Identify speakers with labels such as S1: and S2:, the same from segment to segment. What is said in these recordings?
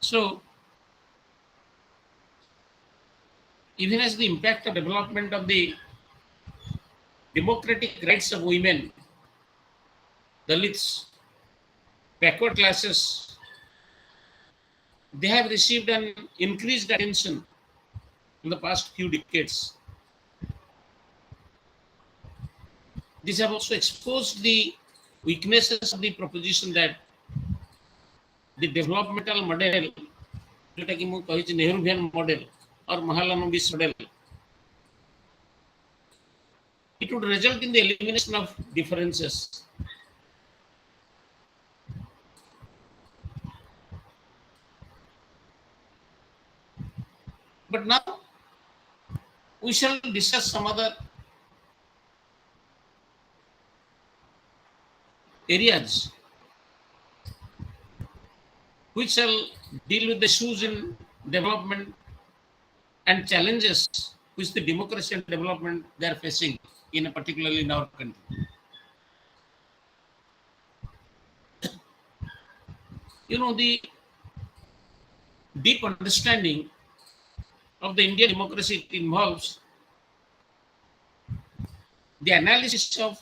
S1: So, even as the impact of development of the democratic rights of women, Dalits, backward classes, they have received an increased attention in the past few decades. These have also exposed the weaknesses of the proposition that the developmental model, जोटाकि ମୁଁ କହିଛି ନେହରୁଭିଆନ model or Mahalanobis model, it would result in the elimination of differences. But now we shall discuss some other areas which shall deal with the issues in development and challenges which the democracy and development they are facing in particularly in our country. You know, the deep understanding of the Indian democracy involves the analysis of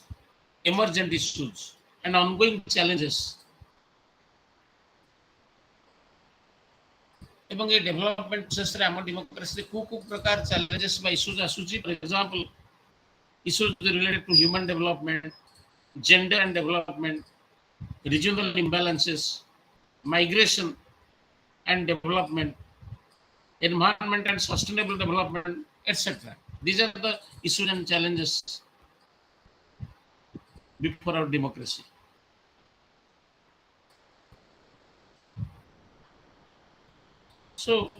S1: emergent issues and ongoing challenges. ଏବଂ ଏ development ପ୍ରୋସେସରେ ଆମ ଡେମୋକ୍ରାସିରେ କୋଉ ପ୍ରକାର challenges ବା issues ଆସୁଛି, ଫର example issues related to human development, gender and development, regional imbalances, migration and development, environment and sustainable development, etc. These are the issues and challenges before our democracy. So,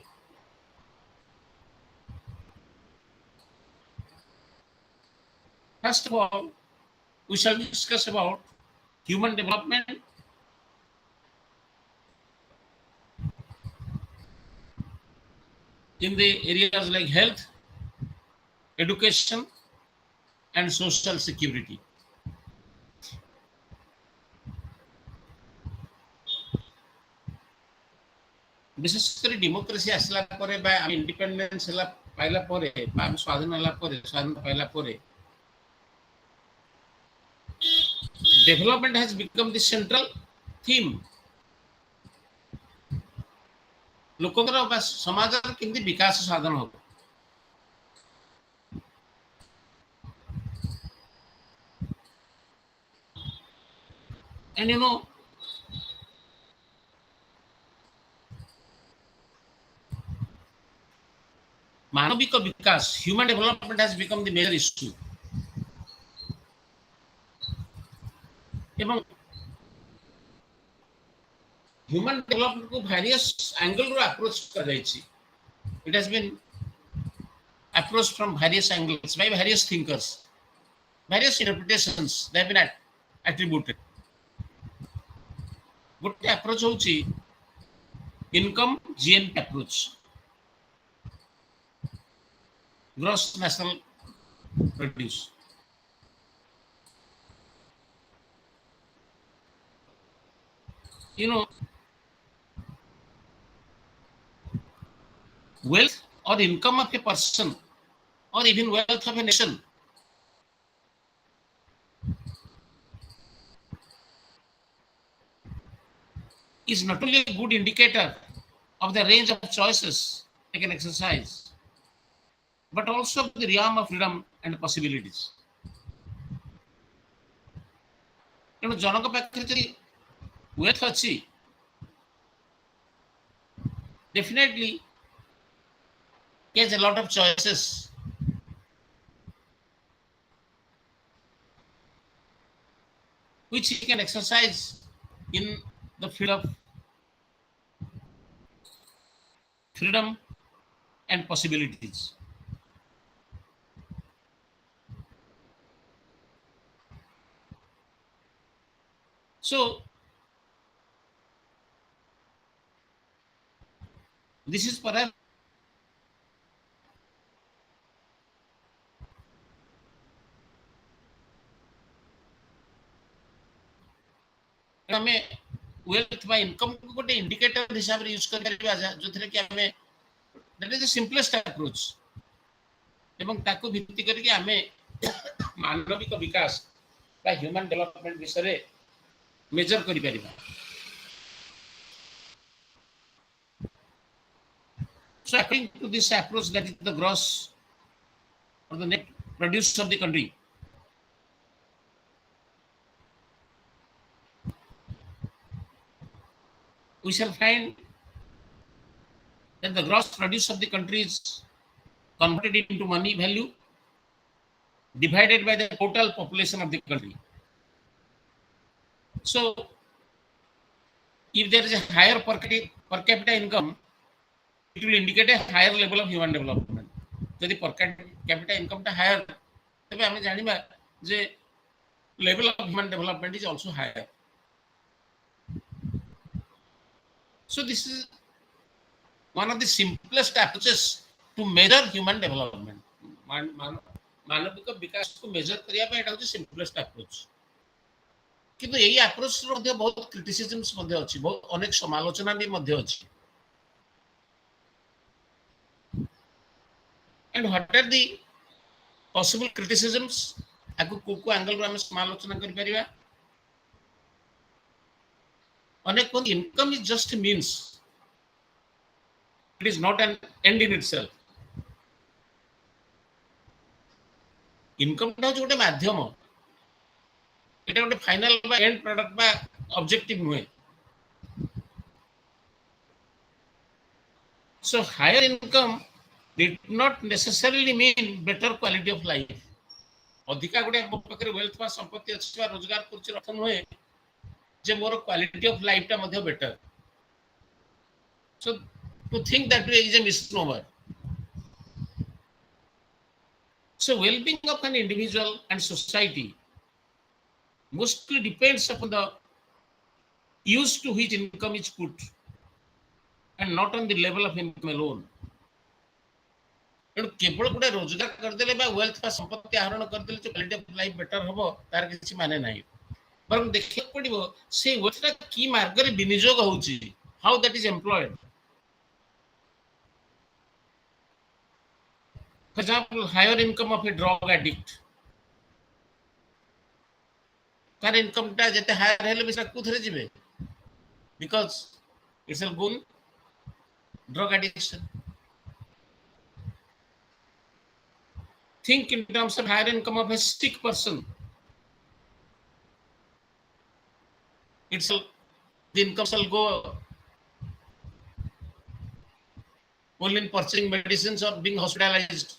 S1: first of all, we shall discuss about human development, in the areas like health, education, and social security. विशेष कर democracy आसला परे बा independence हला पाइला परे बा हम स्वाधीन हला परे स्वाधीनता पाइला परे development has become the central theme. लोकंकर बा समाजर केमती विकास साधन हो. And you know, मानविक Vikas, human development has become the major issue. एवं human development को various angle रो approach कर रही थी. It has been approached from various angles by various thinkers, various interpretations they have been attributed. गोटे approach होची income GNP approach, gross national produce. You know, wealth or income of a person or even wealth of a nation is not only a good indicator of the range of choices they can exercise, but also the realm of freedom and possibilities. ତେଣୁ ଜଣଙ୍କ ପାଖରେ ଯଦି wealth ଅଛି, definitely he has a lot of choices which he can exercise in the field of freedom and possibilities. So, this is perhaps ଆମେ wealth by income को गोटे indicator हिसाब रे यूज कर परिबा जो थरे कि हमें that is the simplest approach एवं ताको भित्ति करके हमें मानविक विकास बा ह्यूमन डेवलपमेंट विषय रे मेजर करि परिबा. So according to this approach, that is the gross or the net produce of the country, we shall find that the gross produce of the country is converted into money value divided by the total population of the country. So if there is a higher per capita income, it will indicate a higher level of human development. यदि per capita income टा higher, तबे हमें जानिबा जे level of human development is also higher. So this is one of the simplest approaches to measure human development. मानविक विकास को major करिया पे एटा होची simplest approach. किंतु एही अप्रोच रो मध्ये बहुत क्रिटिसिजम्स मध्ये अछि, बहुत अनेक समालोचना भी मध्ये अछि. And what are the possible criticisms? आकु को एंगल रो हम समालोचना करि परिबा. अनेक कोन income is just means, it is not an end in itself. Income टा जोटे माध्यम, एटा गोटे फाइनल बा एंड प्रोडक्ट बा ऑब्जेक्टिव नुहे. So higher income did not necessarily mean better quality of life. अधिका गोटे मो पाखरे वेल्थ बा संपत्ति अछि बा रोजगार करछि अर्थ नुहे जे मोर क्वालिटी ऑफ लाइफ टा मध्ये better. So to think that way is a misnomer. So well-being of an individual and society mostly depends upon the use to which income is put and not on the level of income alone. केवल गोटे रोजगार करदेले बा wealth बा संपत्ति आहरण करदेले जो quality of life better हबो तार किछि माने नाही. पर देखियो पड़िबो से वेल्थ टा की मार्ग रे विनियोग होउची, how that is employed. For example, higher income of a drug addict. Car income टा जते हायर हेले बिसा कुथरे जिबे, because it's a good drug addiction. Think in terms of higher income of a sick person. It's the income shall go only in purchasing medicines or being hospitalized.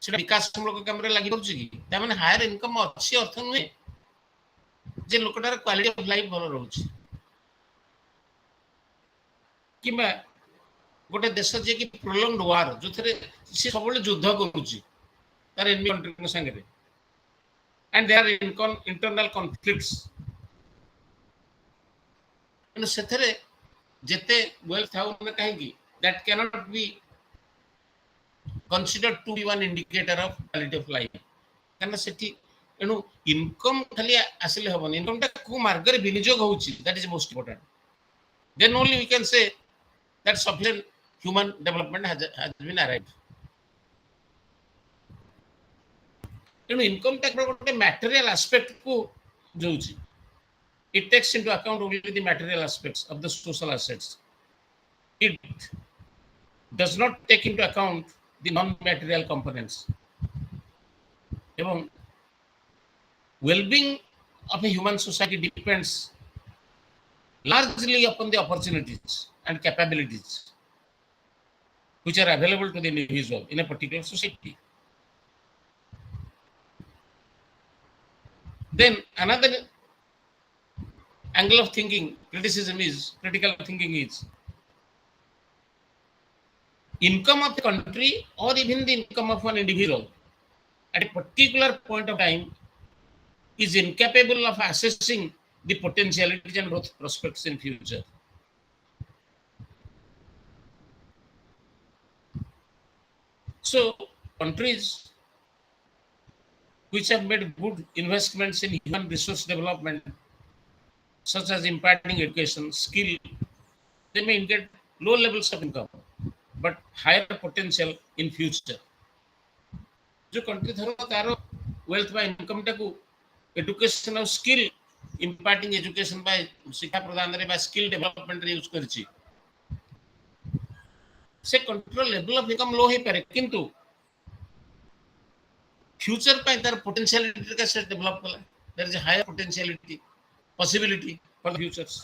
S1: सेटा विकास मूलक काम रे लागि पड़छि कि त माने हायर इनकम अछि अर्थ नुहे जे लोकटार क्वालिटी ऑफ लाइफ भलो रहउछि. किबा गोटे देश जे कि प्रोलॉन्ग्ड वार जो थरे से सबले युद्ध करूछि तार एनिमी कंट्री के संगे रे, एंड देयर इंटरनल कॉन्फ्लिक्ट्स. एन सेथरे जेते वेल्थ हाउ न काहेकि that can not be considered to be one indicator of quality of life. कारण सेठी एनु इनकम खाली आसिले हबन, इनकम टा को मार्ग रे विनियोग होउची, that is most important. Then only we can say that sufficient human development has been arrived. एनु income टा गोटे मटेरियल एस्पेक्ट को जोउची. It takes into account only the material aspects of the social assets. It does not take into account the non-material components. Even well-being of a human society depends largely upon the opportunities and capabilities which are available to the individual in a particular society. Then another angle of thinking, critical thinking is income of a country or even the income of an individual at a particular point of time is incapable of assessing the potentialities and growth prospects in future. So countries which have made good investments in human resource development such as imparting education, skill. They may get low levels of income, but higher potential in future. जो country धरो तार wealth बा income टाकू education और skill imparting education बा शिक्षा प्रदान रे बा स्किल डेवलपमेंट रे यूज करछि से कंट्रोल लेवल ऑफ इनकम लो ही पारे किंतु फ्यूचर पे तार पोटेंशियलिटी का से डेवलप कला there is a higher potentiality possibility for the futures.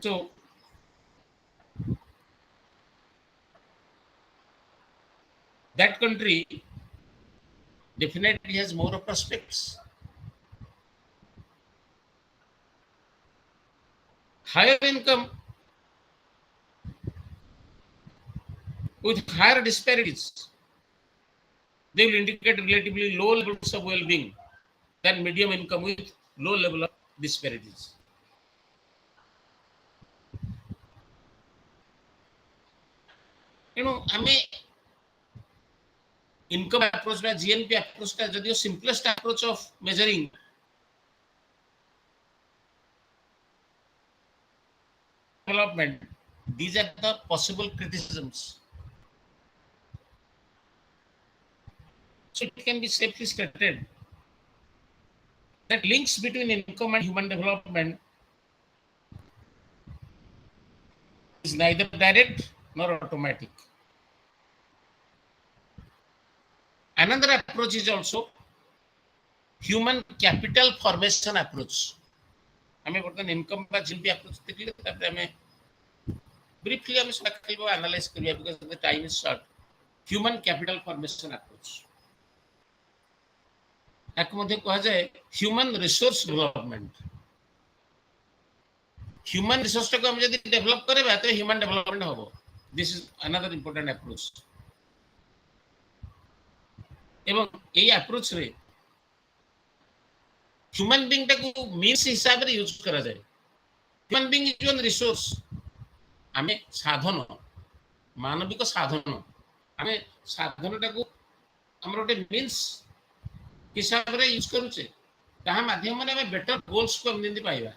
S1: So that country definitely has more prospects. Higher income with higher disparities, they will indicate relatively low levels of well-being than medium income with low level of disparities. You know, हमें income approach by GNP approach का जो simplest approach of measuring development, these are the possible criticisms. So it can be safely stated that links between income and human development is neither direct nor automatic. Another approach is also human capital formation approach. हमें बर्तमान income का GNP approach देखिए तापर हमें briefly हमें सकाल को analyse करिया because the time is short. Human capital formation approach एक मध्ये कहा जाए human resource development. Human resource को हम यदि डेवलप करेबा तो ह्यूमन डेवलपमेंट होबो. This is another important approach. एवं एई अप्रोच रे ह्यूमन बीइंग टाको मीन्स हिसाब रे यूज करा जाए. Human being is one resource. हमें साधन मानविक साधन हमें साधन टाको हमर ओटे मीन्स हिसाब रे यूज करूचे ताहा माध्यम रे हमें बेटर गोल्स को हम निंदी पाइबा.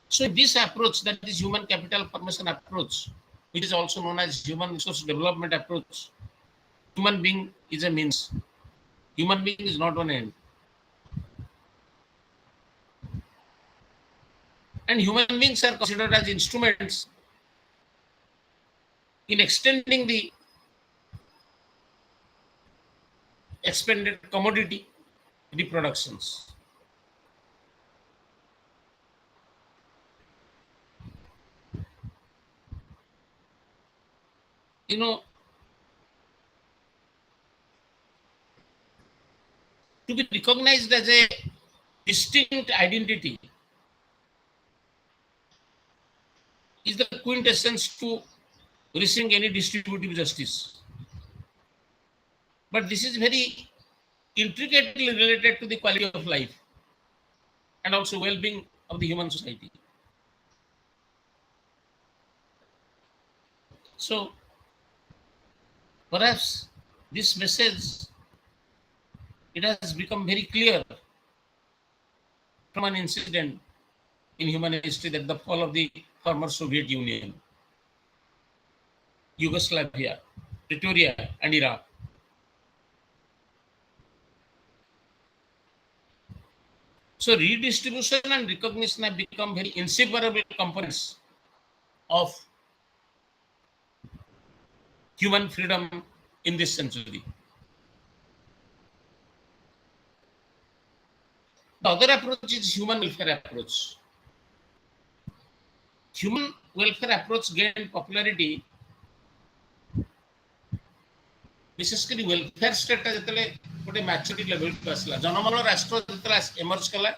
S1: So this approach, that is human capital formation approach, it is also known as human resource development approach. Human being is a means. Human being is not an end. And human beings are considered as instruments in extending the expended commodity reproductions. You know, to be recognized as a distinct identity is the quintessence to receiving any distributive justice. But this is very intricately related to the quality of life and also well-being of the human society. So perhaps this message, it has become very clear from an incident in human history, that the fall of the former Soviet Union, Yugoslavia, Pretoria, and Iraq. So redistribution and recognition have become very inseparable components of human freedom in this century. The other approach is human welfare approach. Human welfare approach gained popularity विशेषकर welfare state का जतले गोटे maturity level पे आसला जनमल राष्ट्र जतले emerge कला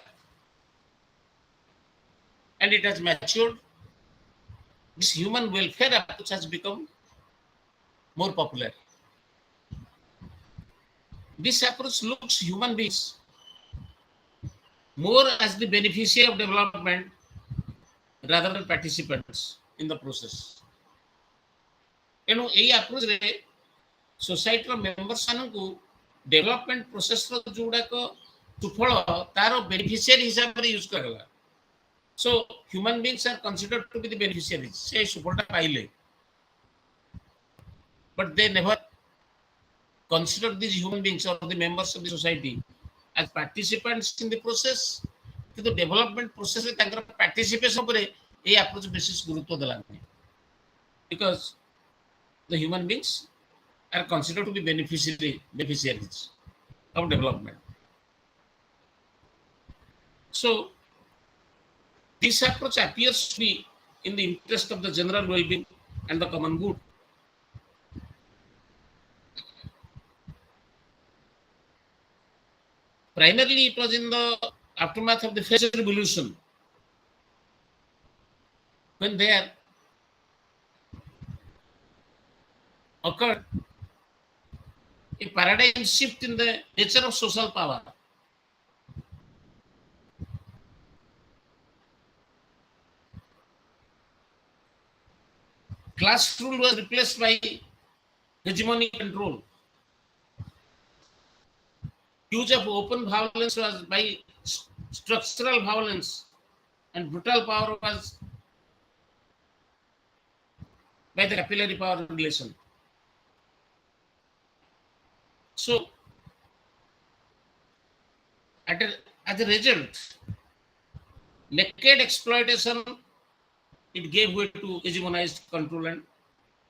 S1: and it has matured. This human welfare approach has become more popular. This approach looks human beings more as the beneficiary of development rather than participants in the process. एनु एई approach रे society रो members मानन को development process रो जोडा को ସୁଫଳ ତାର ବେନିଫିସିଆରୀ ହିସାବରେ ୟୁଜ କରାଗଲା। So human beings are considered to be the beneficiaries, ସେ ସୁଫଳଟା ପାଇଲେ, but they never consider these human beings or the members of the society as participants in the process। କିନ୍ତୁ development ପ୍ରୋସେସରେ ତାଙ୍କର ପାର୍ଟିସିପେସନ ଉପରେ এই approach ବିଶେଷ ଗୁରୁତ୍ୱ ଦେଲାନି, because the human beings are considered to be beneficiaries of development। So this approach appears to be in the interest of the general well-being and the common good। Primarily, it was in the aftermath of the French Revolution when there occurred a paradigm shift in the nature of social power। Class rule was replaced by hegemony control। Use of open violence was by structural violence, and brutal power was by the capillary power relation। So as a result, naked exploitation, it gave way to hegemonized control and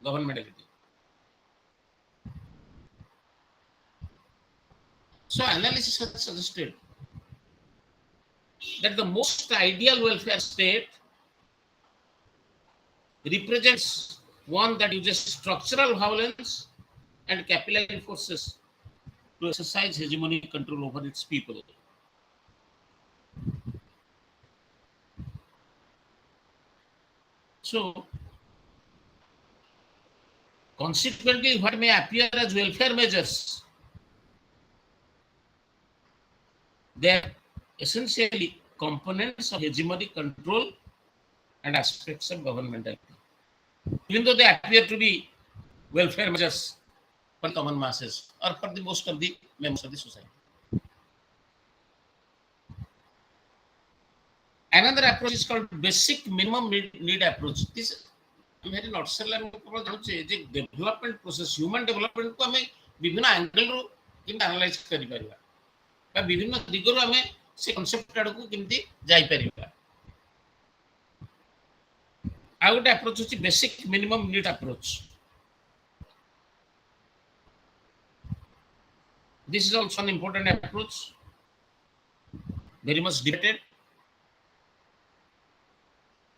S1: governmentality। So analysis has suggested that the most ideal welfare state represents one that uses structural violence and capillary forces to exercise hegemony control over its people। So consequently, what may appear as welfare measures, they are essentially components of hegemony control and aspects of governmentality, even though they appear to be welfare measures for common masses or for the most of the members of the society। Another approach is called basic minimum need approach। This very nutshell ଆମେ କେବଳ ଜାଣୁଛେ ଯେ development process, Humane ଡେଭଲପମେଣ୍ଟକୁ ଆମେ ବିଭିନ୍ନ ଆଙ୍ଗେଲରୁ କେମିତି analyse କରିପାରିବା ବା ବିଭିନ୍ନ ଦିଗରୁ ଆମେ ସେ କନସେପ୍ଟ ଆଡକୁ କେମିତି ଯାଇପାରିବା। ଆଉ ଗୋଟେ ଆପ୍ରୋଚ ହେଉଛି basic minimum need approach. This is also an important approach, very much debated,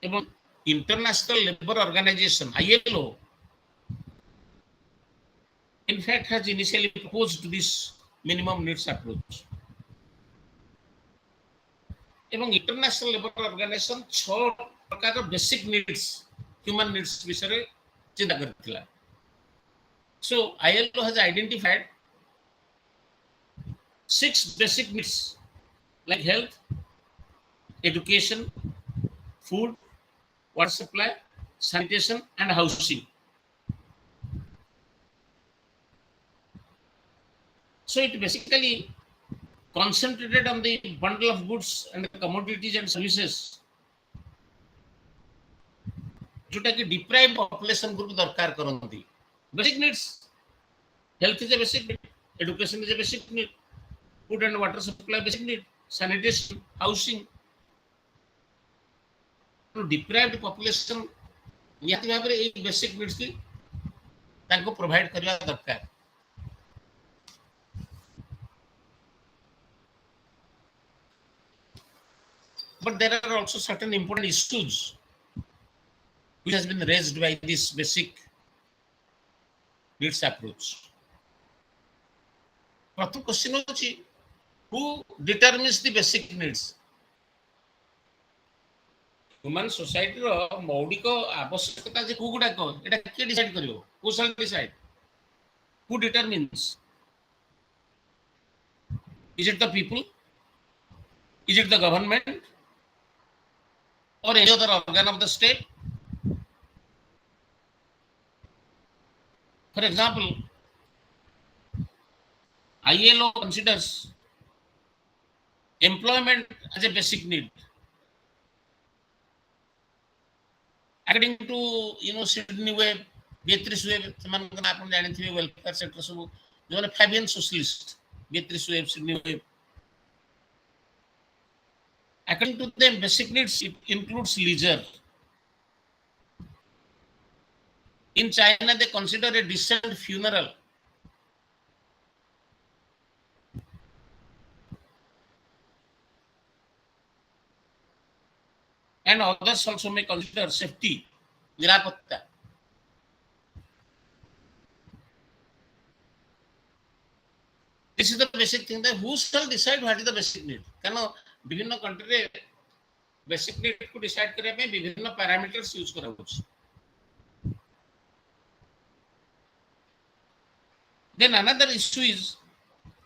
S1: এবং International Labour Organization ILO in fact has initially proposed this minimum needs approach। এবং International Labour Organization 6 ପ୍ରକାର basic needs Humane needs ବିଷୟରେ ଚିନ୍ତା କରିଥିଲା। So ILO has identified 6 basic needs like health, education, food, water supply, sanitation, and housing। So it basically concentrated on the bundle of goods and commodities and services जोटा कि deprived population group दरकार करती। Basic needs, health is a basic need, education is a basic need, food and water supply basic need, sanitation, housing। deprived population निहाती भाबरे ए basic needs की तांको provide करबा दरकार। But there are also certain important issues which has been raised by this basic needs approach। प्रथम question होची who determines the basic needs। Human society रो मौलिक आवश्यकता जे को गुडा को एटा के डिसाइड करियो, who shall decide, who determines, is it the people, is it the government or any other organ of the state। For example, ILO considers employment as a basic need. According to Sydney Webb, Beatrice Webb, ସେମାନଙ୍କ ନାଁ ଆପଣ ଜାଣିଥିବେ welfare sector ସବୁ ଯେଉଁମାନେ Fabian socialist, Beatrice Webb, Sydney Webb. According to them, basic needs it includes leisure. In China, they consider a decent funeral. And others also may consider safety, nirapatta. This is the basic thing that who shall decide what is the basic need? କାରଣ ବିଭିନ୍ନ କଣ୍ଟ୍ରିରେ basic need କୁ decide କରିବା ପାଇଁ ବିଭିନ୍ନ parameters use କରାଯାଉଛି. Then another issue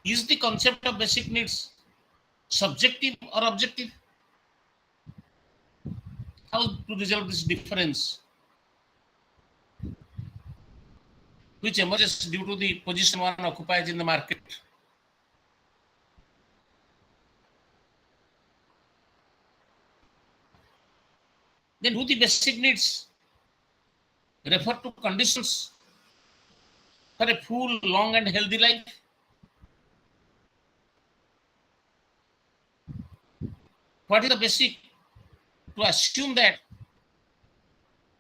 S1: is the concept of basic needs subjective or objective? How to resolve this difference, which emerges due to the position one occupies in the market? Then do the basic needs refer to conditions for a full, long and healthy life? What is the basic? To assume that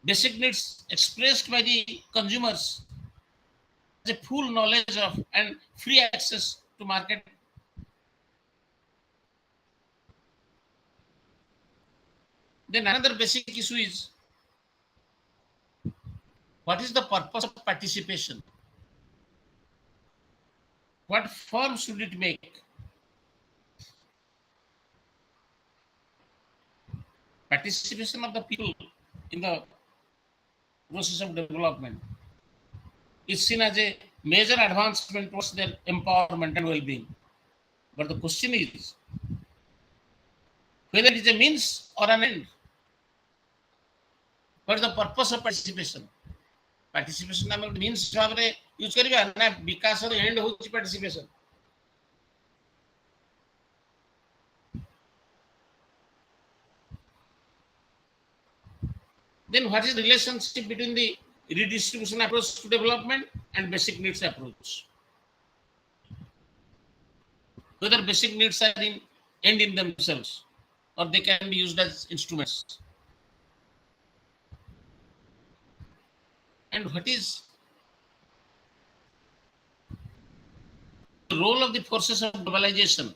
S1: basic needs expressed by the consumers has a full knowledge of and free access to market. Then another basic issue is what is the purpose of participation? What form should it make? Participation of the people in the process of development is seen as a major advancement towards their empowerment and well-being. But the question is whether it is a means or an end. What is the purpose of participation? Participation ଆମେ ଗୋଟେ means ଭାବରେ use କରିବା ନା ବିକାଶର and ହେଉଛି participation? Then what is the relationship between the redistribution approach to development and basic needs approach? Whether basic needs are in end in themselves or they can be used as instruments. And what is the role of the forces of globalization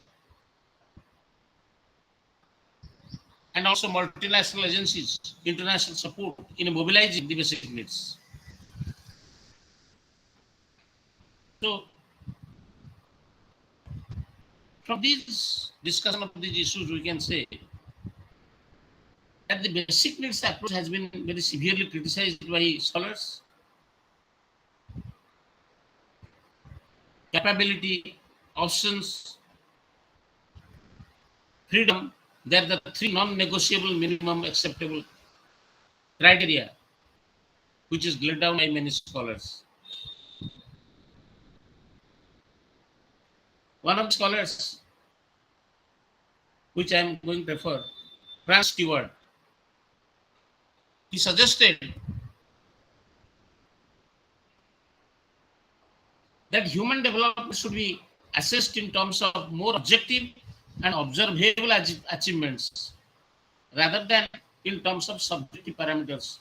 S1: and also multinational agencies, international support in mobilizing the basic needs? So, from this discussion of these issues, we can say that the basic needs approach has been very severely criticized by scholars. Capability, options, freedom, they are the three non-negotiable minimum acceptable criteria, which is laid down by many scholars. One of the scholars, which I am going to refer, Frank Stewart, he suggested that human development should be assessed in terms of more objective and observable achievements rather than in terms of subjective parameters.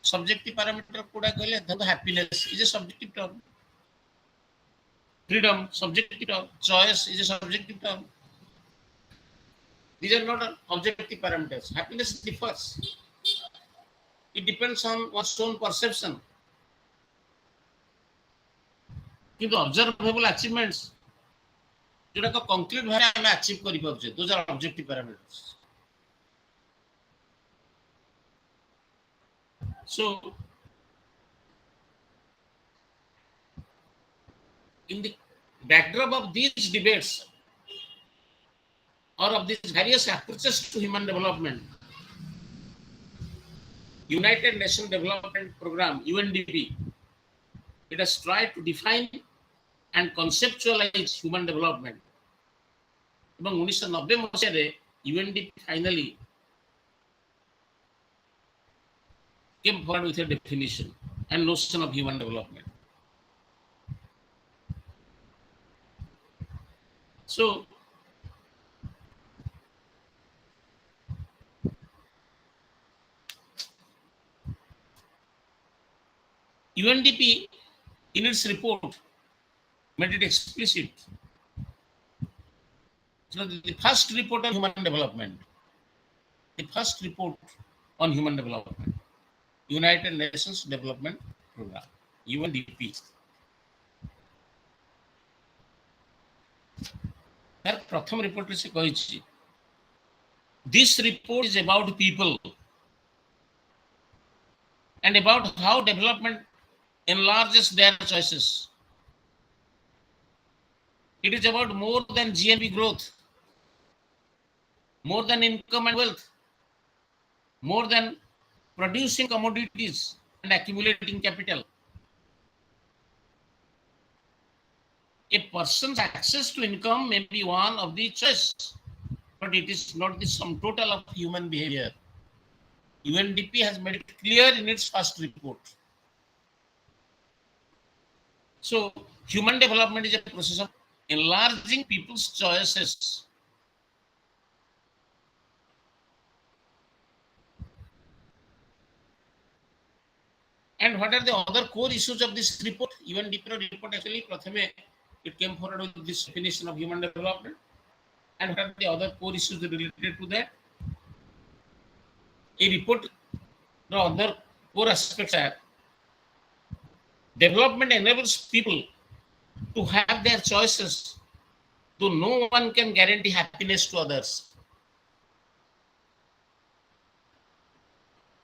S1: Subjective parameter kuda happiness is a subjective term. Freedom, subjective term. Choice is a subjective term. These are not objective parameters. Happiness differs. It depends on one's own perception. କିନ୍ତୁ observable achievements ଯୋଉଟାକ concrete ଭାବେ ଆମେ achieve କରିପାରୁଛେ, those are objective parameters. So, in the backdrop of these debates or of these various approaches to human development, United Nations Development Program, UNDP, it has tried to define and conceptualize human development ଏବଂ 1990 ମସିହାରେ UNDP finally came forward with a definition and notion of human development. So, UNDP in its report made it explicit. So the first report on human development, the first report on human development, United Nations Development Program, UNDP. ତାର ପ୍ରଥମ ରିପୋର୍ଟରେ ସେ କହିଛି, this report is about people and about how development enlarges their choices. It is about more than GNP growth, more than income and wealth, more than producing commodities and accumulating capital. A person's access to income may be one of the choices, but it is not the sum total of human behavior. UNDP has made it clear in its first report. So, human development is a process of enlarging people's choices. And what are the other core issues of this report? UNDP report actually, it came forward with this definition of human development. And what are the other core issues related to that? A report, the other core aspects are development enables people to have their choices, though no one can guarantee happiness to others.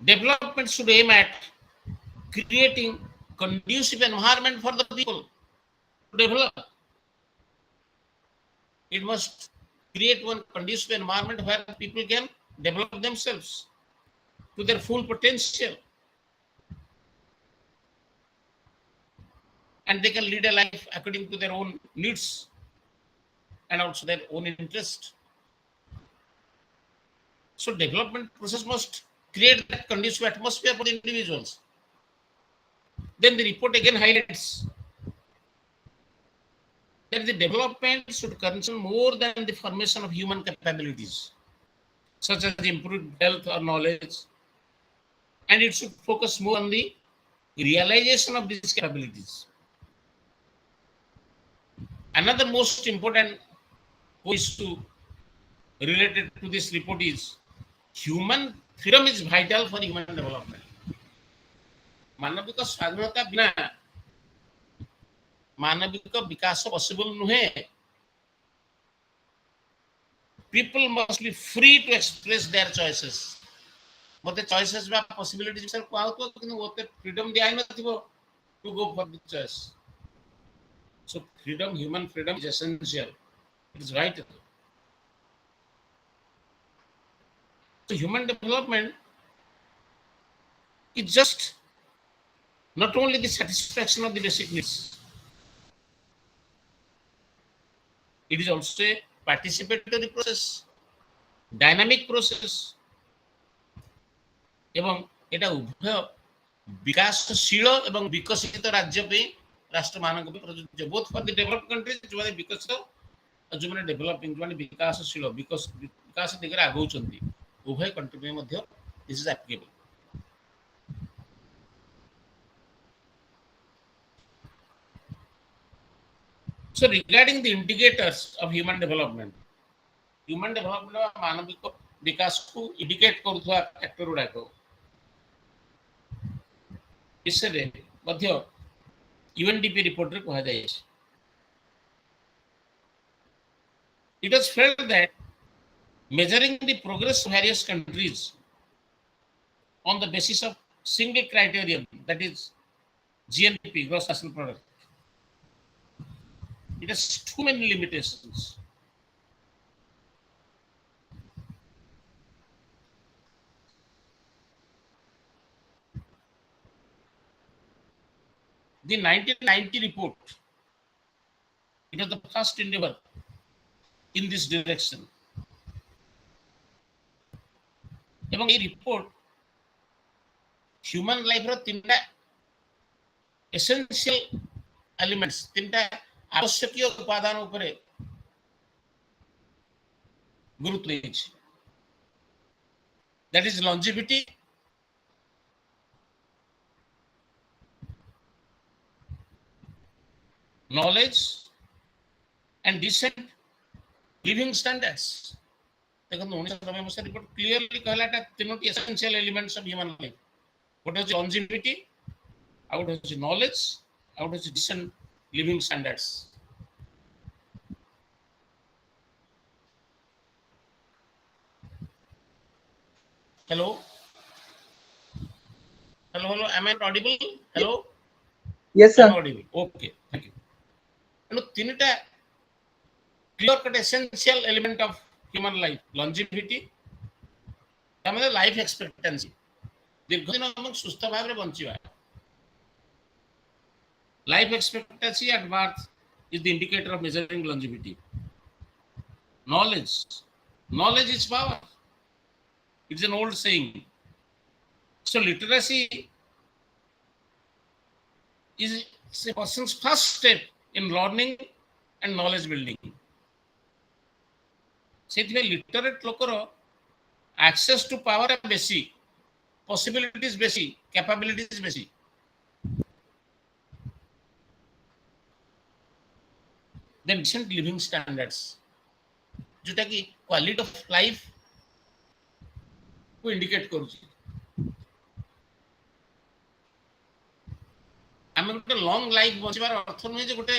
S1: Development should aim at creating conducive environment for the people to develop. It must create one conducive environment where people can develop themselves to their full potential. And they can lead a life according to their own needs and also their own interest. So development process must create that conducive atmosphere for the individuals. Then the report again highlights that the development should concern more than the formation of human capabilities, such as improved health or knowledge, and it should focus more on the realization of these capabilities. Another most important issue related to this report is human freedom is vital for human development. मानविक स्वाधीनता बिना मानविक विकास possible नुहे. People must be free to express their choices. मते choices बा possibilities sir को आउतो किनु ओते freedom दिया नथिबो to go for the choice. So freedom, human freedom is essential. It is vital. So human development is just not only the satisfaction of the basic needs, it is also a participatory process, dynamic process, ଏବଂ ଏଟା ଉଭୟ ବିକାଶଶୀଳ ଏବଂ ବିକଶିତ ରାଜ୍ୟ ପାଇଁ ରାଷ୍ଟ୍ର ମାନଙ୍କ ପାଇଁ ପ୍ରଯୁଜ୍ୟ, both for the developed countries ଯୋଉମାନେ ବିକଶିତ ଆଉ ଯୋଉମାନେ ଡେଭଲପିଂ ଯୋଉମାନେ ବିକାଶଶୀଳ ବିକାଶ ଦିଗରେ ଆଗଉଛନ୍ତି, ଉଭୟ କଣ୍ଟ୍ରି ପାଇଁ ମଧ୍ୟ this is applicable. So regarding the indicators of human development ମାନବିକ ବିକାଶକୁ ଇଣ୍ଡିକେଟ୍ କରୁଥିବା ଫ୍ୟାକ୍ଟର ଗୁଡାକ ବିଷୟରେ ମଧ୍ୟ UNDP ରିପୋର୍ଟରେ କୁହାଯାଇଛି. It was felt that measuring the progress of various countries on the basis of single criterion, that is GNP, gross national product, it has too many limitations. The 1990 report, it was the first endeavor in this direction. এবং এই report human লাইফর তিনটা essential elements, তিনটা আবশ্যকীয় উপাদান উপরে গুরুত্ব দিয়েছে। That is longevity, knowledge and decent living standards. দেখুন 1990 মସିହା report clearly କହିଲା এটা তিনটি essential elements of human life. ଗୋଟେ ହଉଛି longevity, ଆଉ ଗୋଟେ ହଉଛି knowledge, ଆଉ ଗୋଟେ ହଉଛି decent living standards. Hello, hello, am I audible? Hello,
S2: Yes, sir.
S1: am I audible? Okay, thank you. ତେଣୁ ତିନିଟା clear cut essential element of human life: longevity, ତାମାନେ ଲାଇଫ ଏକ୍ସପେକ୍ଟାନ୍ସି, ଦୀର୍ଘଦିନ ଏବଂ ସୁସ୍ଥ ଭାବରେ ବଞ୍ଚିବା। Life expectancy at birth is the indicator of measuring longevity. Knowledge is power. It's an old saying. So literacy is a person's first step in learning and knowledge building. ସେଥିପାଇଁ literate ଲୋକର access to power ବେଶୀ, possibilities ବେଶୀ, capabilities ବେଶୀ। Then decent living standards, जोटा कि quality of life को indicate करूची। आमे गोटे लॉन्ग लाइफ बंचिबार अर्थ नुहे जे गोटे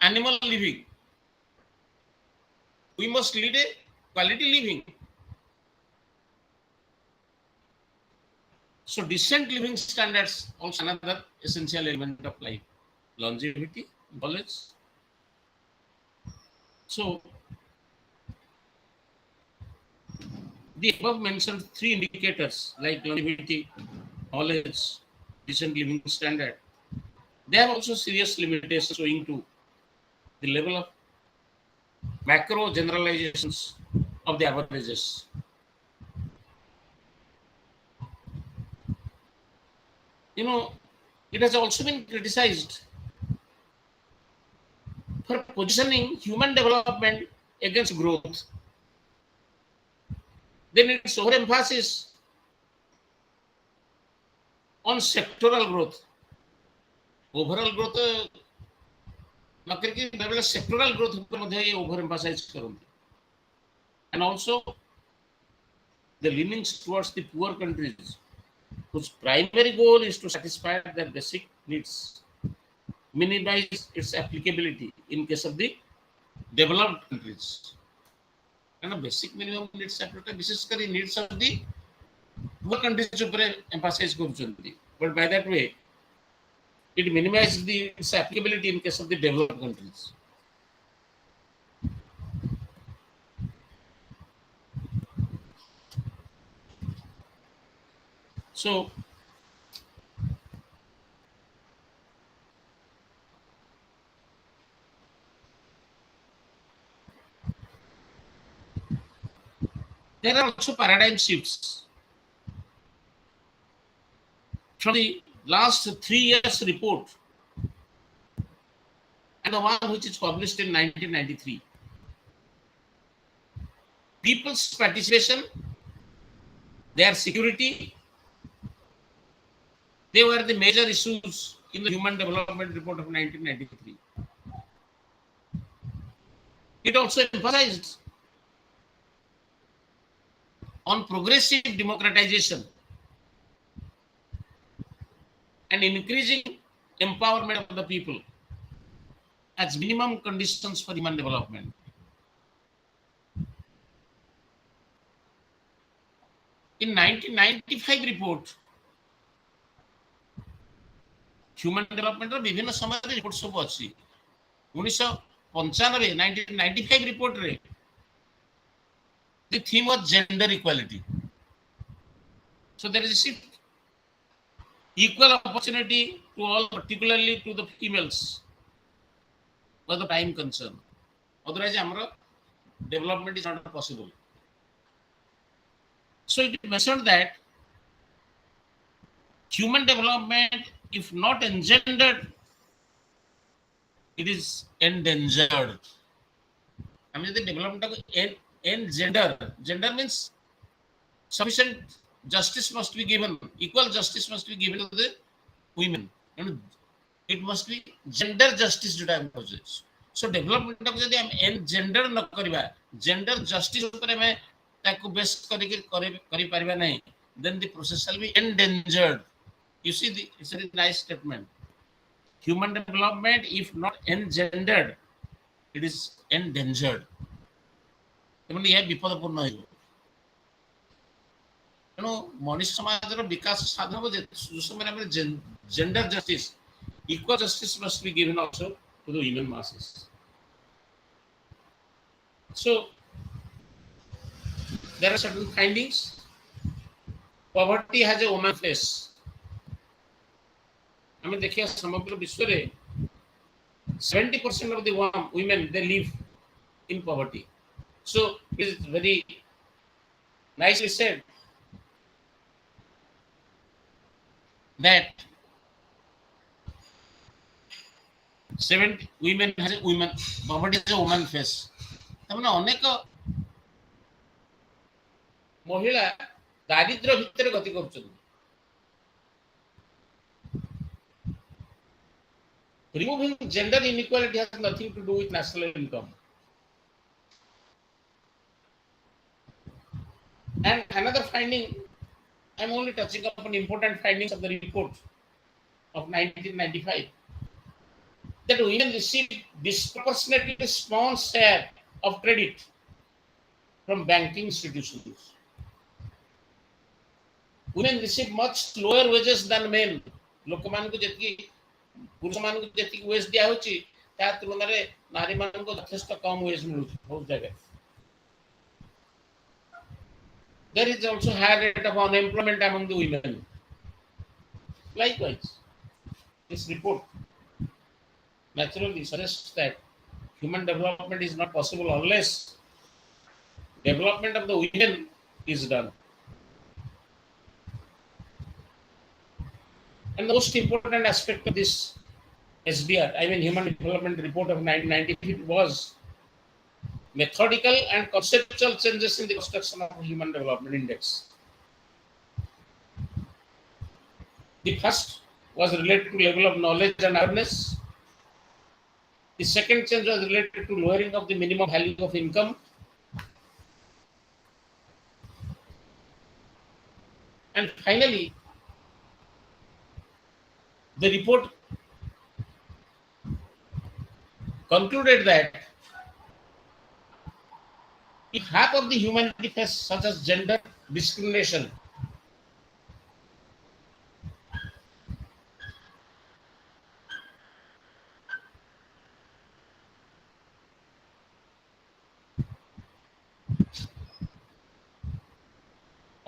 S1: animal living, we must lead a quality living. So decent living standards also another essential element of life: longevity, knowledge. So the above mentioned three indicators like longevity, knowledge, decent living standard, they have also serious limitations owing to the level of macro generalizations of the averages. You know, it has also been criticized for positioning human development against growth. Then its overemphasis on sectoral growth. Overall growth न करके बेबले sectoral growth ऊपर मध्य ये overemphasize करते। And also the leanings towards the poor countries whose primary goal is to satisfy their basic needs, minimize its applicability in case of the developed countries. And the basic minimum needs applicability basically needs of the poor countries ऊपर emphasize करते। But by that way, it minimizes its applicability in case of the developed countries. So there are also paradigm shifts from the last 3 years report and the one which is published in 1993. People's participation, their security, they were the major issues in the Human Development Report of 1993. It also emphasized on progressive democratization and increasing empowerment of the people as minimum conditions for human development. In 1995 report, human development ର ବିଭିନ୍ନ ସମୟରେ report ସବୁ ଅଛି। 1995 1995 report ରେ the theme was gender equality. So there is a shift, equal opportunity to all, particularly to the females, was the prime concern. Otherwise, our development is not possible. So it mentioned that human development, if not engendered, it is endangered. I mean, the development of gender means sufficient justice must be given, equal justice must be given to the women. And it must be gender justice जो time process so development को जदि हम N gender न करबा gender justice ऊपर में ताको base करि परबा नहीं then the process shall be endangered. You see, it's a nice statement. Human development, if not engendered, it is endangered. एमन यह विपदपूर्ण है. तेणु मनुष्य समाजर विकास साधन हो जो समय gender justice equal justice must be given also to the human masses. So there are certain findings. Poverty has a woman face. I mean, देखिए समग्र विश्व रे 70% of the women they live in poverty. So it is very nicely said that 70 women has a woman poverty has a woman face. तमने अनेक महिला दारिद्र्य भितर गति करछन. Removing gender inequality has nothing to do with national income. And another finding, I'm only touching upon important findings of the report of 1995. That women receive disproportionately small share of credit from banking institutions. Women receive much lower wages than men. लोकमान को जति पुरुष मान को जति veg दिया होची ता तुलना रे नारी मान को यथेष्ट कम वेज मिलु बहुत जगह. There is also high rate of unemployment among the women. Likewise, this report naturally suggests that human development is not possible unless development of the women is done. And the most important aspect of this SDR, I mean Human Development Report of 1995, was methodical and conceptual changes in the construction of Human Development Index. The first was related to level of knowledge and awareness. The second change was related to lowering of the minimum value of income. And finally, the report concluded that if half of the humanity face such as gender discrimination,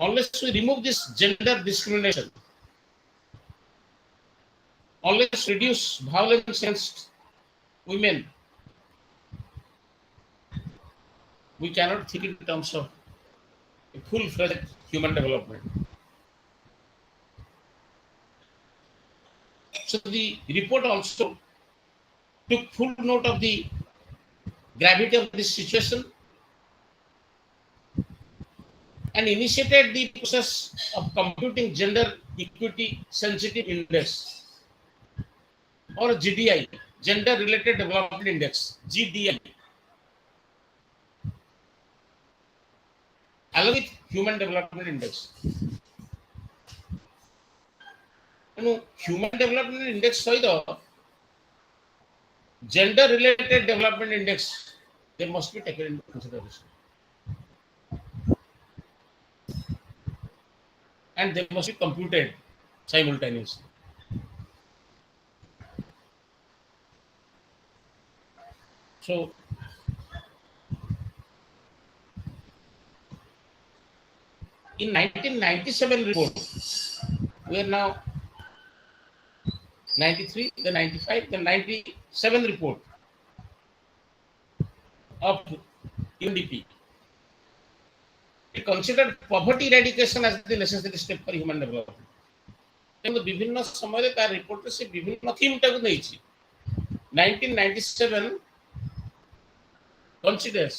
S1: unless we remove this gender discrimination, unless reduce violence against women, we cannot think in terms of a full-fledged human development. So the report also took full note of the gravity of this situation and initiated the process of computing gender equity sensitive index or GDI, gender related development index, GDI, along with human development index. Human development index सहित gender related development index they must be taken into consideration. And they must be computed simultaneously. So, in 1997 report, we are now 93, the 95, the 97 report. of UNDP. It considered poverty eradication as the necessary step for human development. କିନ୍ତୁ ବିଭିନ୍ନ ସମୟରେ ତାର ରିପୋର୍ଟରେ ସେ ବିଭିନ୍ନ ଥିମ୍ଟାକୁ ନେଇଛି. 1997 considers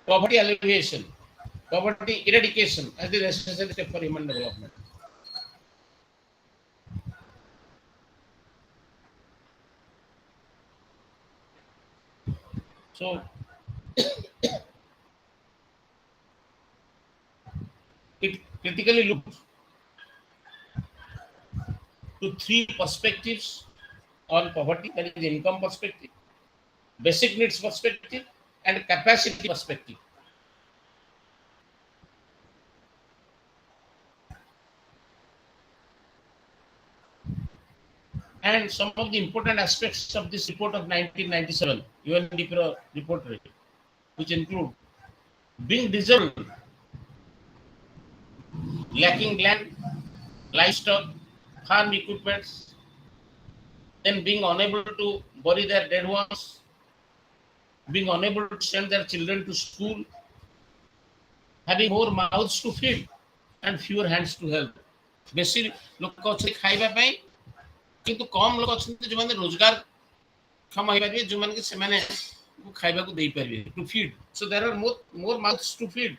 S1: poverty alleviation, poverty eradication as the necessary step for human development. So it critically looked to three perspectives on poverty, that is income perspective, basic needs perspective, and capacity perspective. And some of the important aspects of this report of 1997 UNDP report, which include being disabled, lacking land, livestock, farm equipments, then being unable to bury their dead ones, being unable to send their children to school, having more mouths to feed and fewer hands to help. ବେଶୀ ଲୋକ ଅଛନ୍ତି ଖାଇବା ପାଇଁ କିନ୍ତୁ କମ ଲୋକ ଅଛନ୍ତି ଯେଉଁମାନେ ରୋଜଗାର କ୍ଷମ ହେଇପାରିବେ, ଯେଉଁମାନେ କି ସେମାନେ ଖାଇବାକୁ ଦେଇପାରିବେ, to feed. So there are more mouths to feed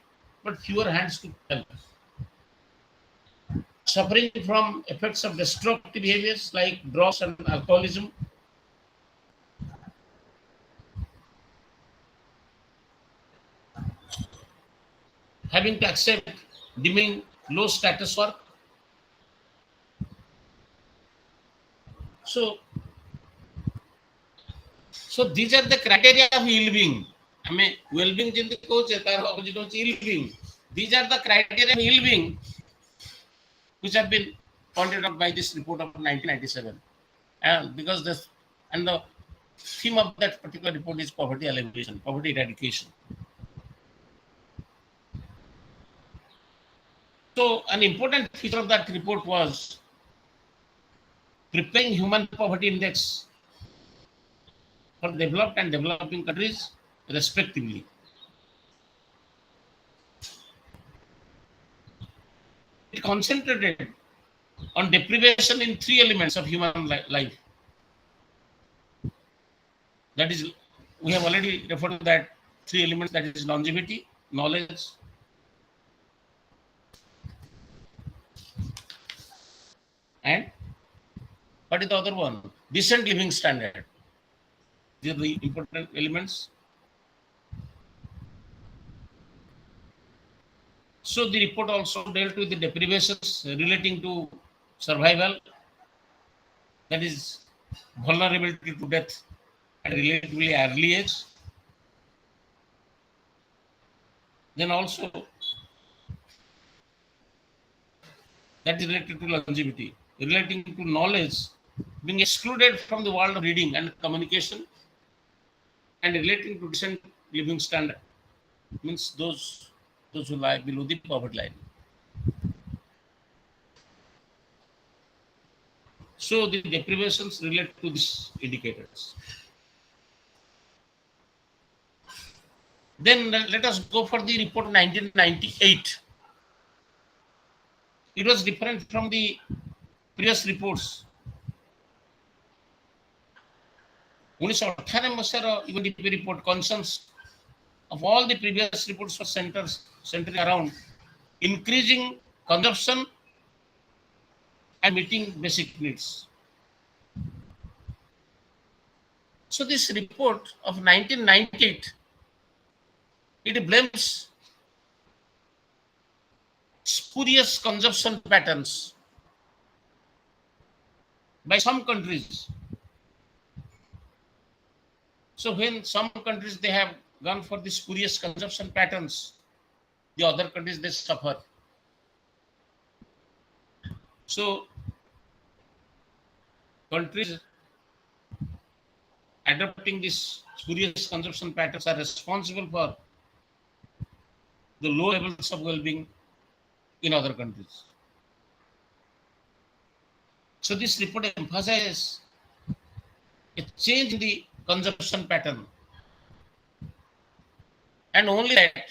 S1: but fewer hands to help. Suffering from effects of destructive behaviors like drugs and alcoholism, having to accept demeaning low status work. So these are the criteria of ill-being. I mean, well-being ଯେମିତି କହୁଛେ ତାର opposite ହେଉଛି ill-being. These are the criteria of ill-being which have been pointed out by this report of 1997. And because the theme of that particular report is poverty alleviation, poverty eradication. So an important feature of that report was preparing human poverty index for developed and developing countries respectively. It concentrated on deprivation in three elements of human life. That is, we have already referred to that three elements, that is longevity, knowledge, and what is the other one? Decent living standard. These are the important elements. So the report also dealt with the deprivations relating to survival, that is vulnerability to death at a relatively early age. Then also that is related to longevity, relating to knowledge, being excluded from the world of reading and communication, and relating to decent living standard, means those who lie below the poverty line. So the deprivations relate to these indicators. Then let us go for the report 1998. It was different from the previous reports. 1998 ମସିହାର UNDP report concerns of all the previous reports were centering around increasing consumption and meeting basic needs. So this report of 1998, it blames spurious consumption patterns by some countries. So when some countries they have gone for the spurious consumption patterns, the other countries they suffer. So countries adopting these spurious consumption patterns are responsible for the low levels of well-being in other countries. So this report emphasizes a change in the consumption pattern. And only that,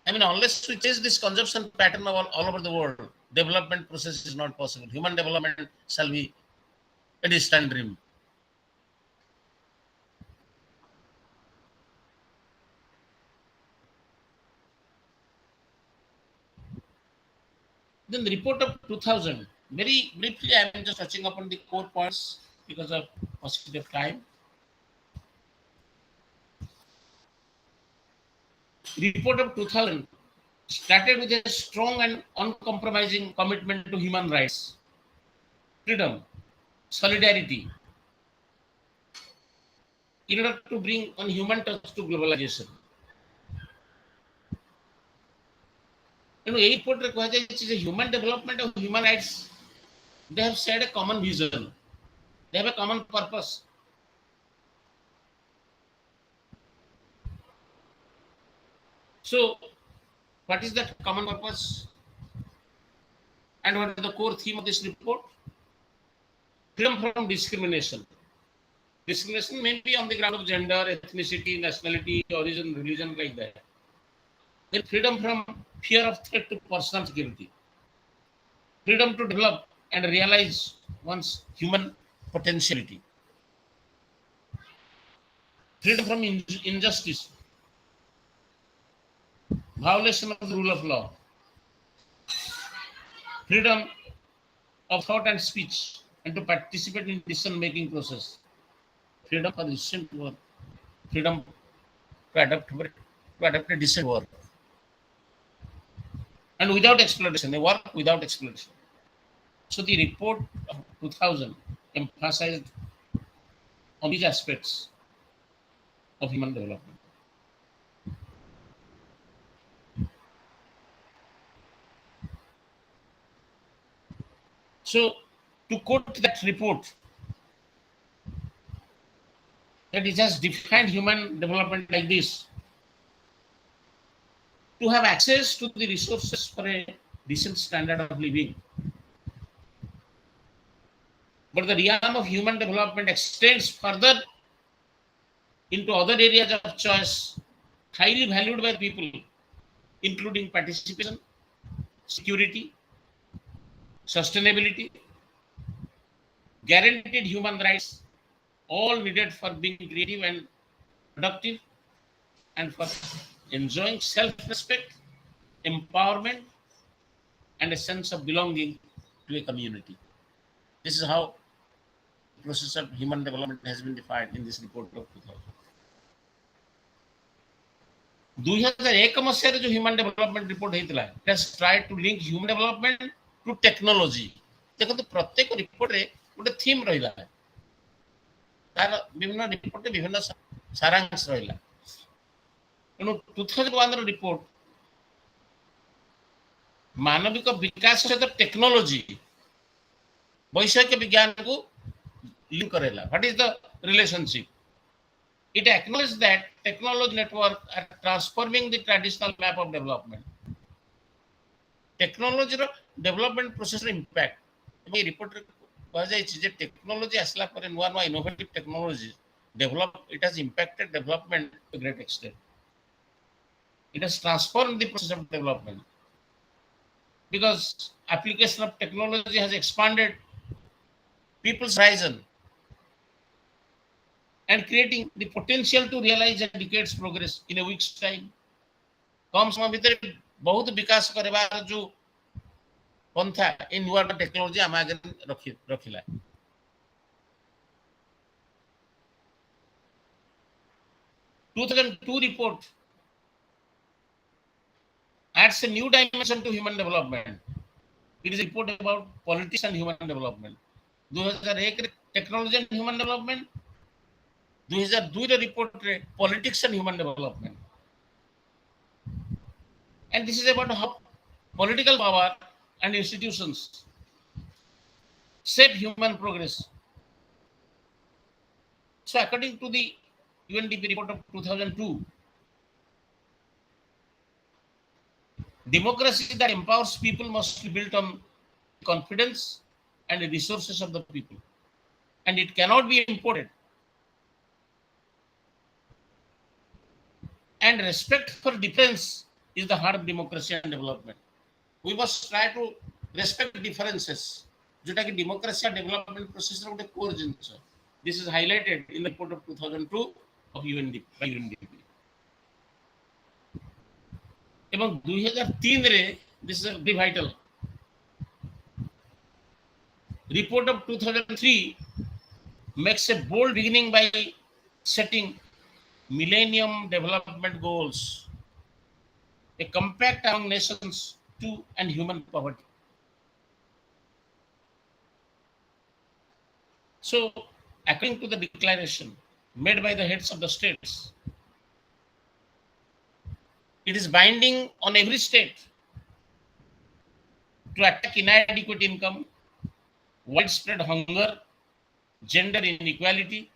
S1: I mean, unless we change this consumption pattern all over the world, development process is not possible. Human development shall be a distant dream. Then the report of 2000, very briefly, I am just touching upon the core points because of paucity of time. Report of 2000 started with a strong and uncompromising commitment to human rights, freedom, solidarity, in order to bring on human touch to globalization. এই রিপোর্টে କୁହାଯାଇଛି যে human development of human rights, they have shared a common vision, they have a common purpose. So what is that common purpose and what is the core theme of this report? Freedom from discrimination. Discrimination may be on the ground of gender, ethnicity, nationality, origin, religion, like that. Then freedom from fear of threat to personal security. Freedom to develop and realize one's human potentiality. Freedom from injustice, violation of the rule of law. Freedom of thought and speech and to participate in decision-making process. Freedom for decision to work. Freedom to adapt a decent work. And without exploitation, a work without exploitation. So the report of 2000 emphasized on these aspects of human development. So to quote that report, that it has defined human development like this: to have access to the resources for a decent standard of living. But the realm of human development extends further into other areas of choice highly valued by people, including participation, security, sustainability, guaranteed human rights, all needed for being creative and productive and for enjoying self-respect, empowerment, and a sense of belonging to a community. This is how the process of human development has been defined in this report of 2000. 2001 ମସିହାରେ जो human development report ହେଇଥିଲା, it has tried to link human development to technology. ଦେଖନ୍ତୁ ପ୍ରତ୍ୟେକ ରିପୋର୍ଟରେ ଗୋଟେ theme ରହିଲା, ତାର ବିଭିନ୍ନ ରିପୋର୍ଟରେ ବିଭିନ୍ନ ସାରାଂଶ ରହିଲା। ତେଣୁ 2001 ର ରିପୋର୍ଟ ମାନବିକ ବିକାଶ ସହିତ ଟେକ୍ନୋଲୋଜି, ବୈଷୟିକ ବିଜ୍ଞାନକୁ link karela. What is the relationship? It acknowledges that technology networks are transforming the traditional map of development. Technology ର development process ର impact, ଏ ରିପୋର୍ଟରେ କୁହାଯାଇଛି ଯେ ଟେକ୍ନୋଲୋଜି ଆସିଲା ପରେ ନୂଆ ନୂଆ innovative technology develop, it has impacted development to a great extent. It has transformed the process of development because application of technology has expanded people's horizon and creating the potential to realize a decade's progress in a week's time. कम समय भीतर बहुत विकास करबार जो पंथा ए नुआ technology आम आगे रखिला। 2002 report adds a new dimension to human development. It is a report about politics and human development. 2001 technology and human development, 2002 report politics and human development. And this is about how political power and institutions shape human progress. So according to the UNDP report of 2002, democracy that empowers people must be built on confidence and the resources of the people. and it cannot be imported. And respect for difference is the heart of democracy and development. We must try to respect differences. जोटा कि democracy and development process ର ଗୋଟେ core ଜିନିଷ. This is highlighted in the report of 2002 of UNDP by UNDP. ଏବଂ 2003 ରେ this is very vital. Report of 2003 makes a bold beginning by setting Millennium Development Goals, a compact among nations to end human poverty. So, according to the declaration made by the heads of the states, it is binding on every state to attack inadequate income, widespread hunger, gender inequality,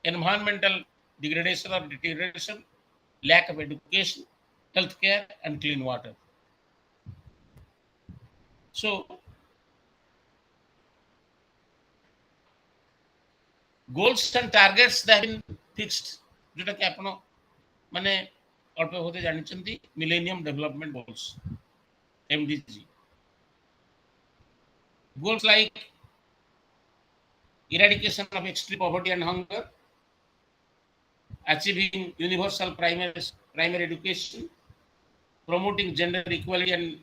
S1: environmental degradation or deterioration, lack of education, healthcare, and clean water. So, goals and targets that have been fixed, जोटा कि आपण माने अल्प होते जानिचंती millennium development goals MDG. Goals like eradication of extreme poverty and hunger, achieving universal primary education, promoting gender equality and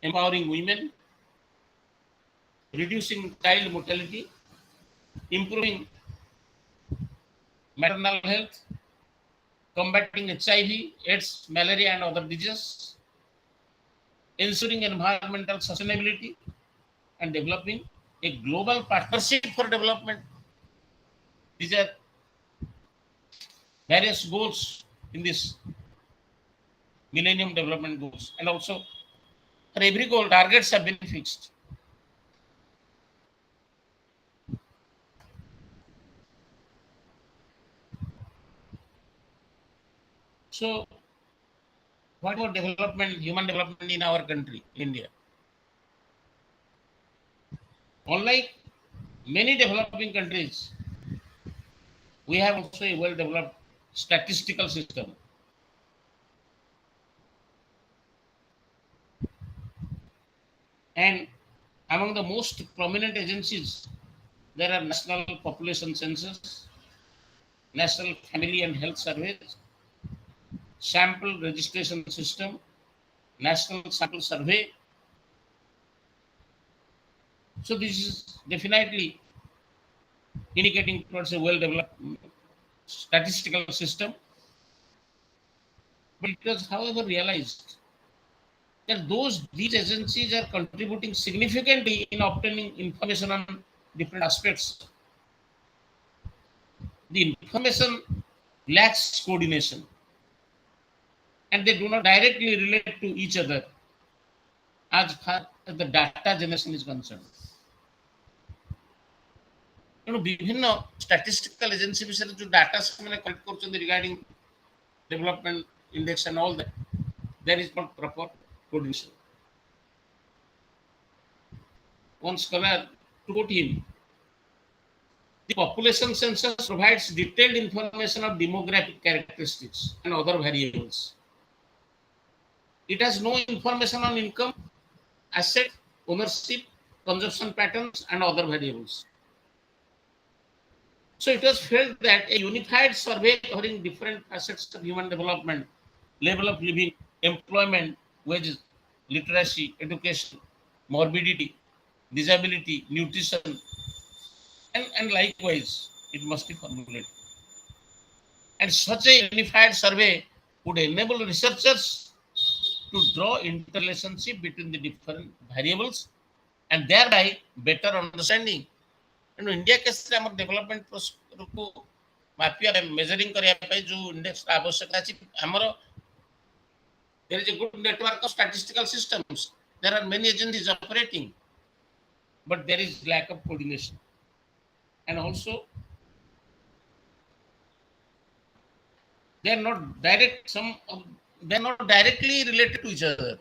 S1: empowering women, reducing child mortality, improving maternal health, combating HIV, AIDS, malaria, and other diseases, ensuring environmental sustainability, and developing a global partnership for development. These are various goals in this Millennium Development Goals. And also, for every goal, targets have been fixed. So, what about development, human development in our country, India? Unlike many developing countries, we have also a well-developed statistical system. And among the most prominent agencies, there are National Population Census, National Family and Health Surveys, Sample Registration System, National Sample Survey. So this is definitely indicating towards a well-developed statistical system. But it was, however, realized that these agencies are contributing significantly in obtaining information on different aspects. The information lacks coordination and they do not directly relate to each other as far as the data generation is concerned. विभिन्न statistical agency विषय जो data से collect करछन regarding development index and all that, there is not proper coordination. One scholar, to quote him, the population census provides detailed information of demographic characteristics and other variables. It has no information on income, asset, ownership, consumption patterns, and other variables. So it was felt that a unified survey covering different facets of human development, level of living, employment, wages, literacy, education, morbidity, disability, nutrition, and likewise, it must be formulated. And such a unified survey would enable researchers to draw interrelationship between the different variables and thereby better understanding. And India case development को मापिया measuring करिया पे जो index आवश्यकता अछि हमरो there is a good network of statistical systems. There are many agencies operating, but there is lack of coordination. And also, they are not they are not directly related to each other.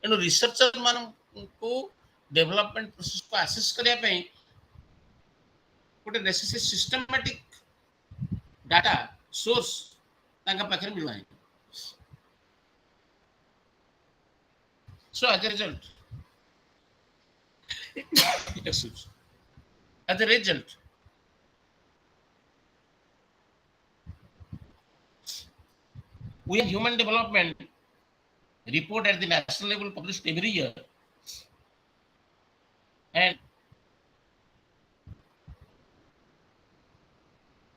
S1: Researchers मान को development process को assess करिया पे ଗୋଟେ necessary systematic data source ତାଙ୍କ ପାଖରେ ମିଳୁନାହିଁ. So as a result, excuse, as a result, we have human development report at the national level published every year, and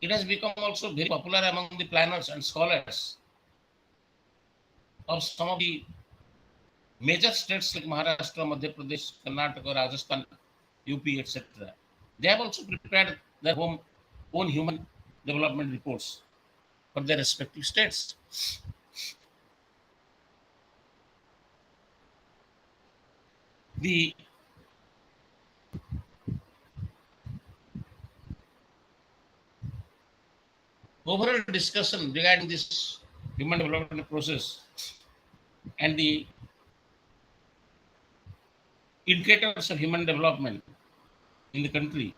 S1: it has become also very popular among the planners and scholars of some of the major states like Maharashtra, Madhya Pradesh, Karnataka, Rajasthan, UP, etc. They have also prepared their own human development reports for their respective states. The overall discussion regarding this human development process and the indicators of human development in the country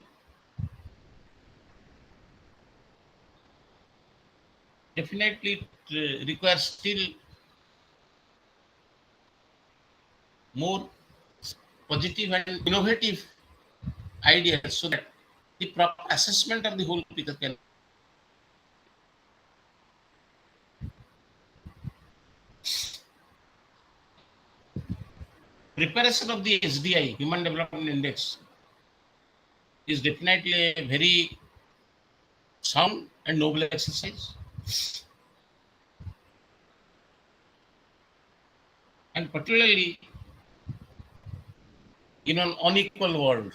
S1: definitely requires still more positive and innovative ideas so that the proper assessment of the whole picture can. Preparation of the SDI, Human Development Index, is definitely a very sound and noble exercise. And particularly in an unequal world.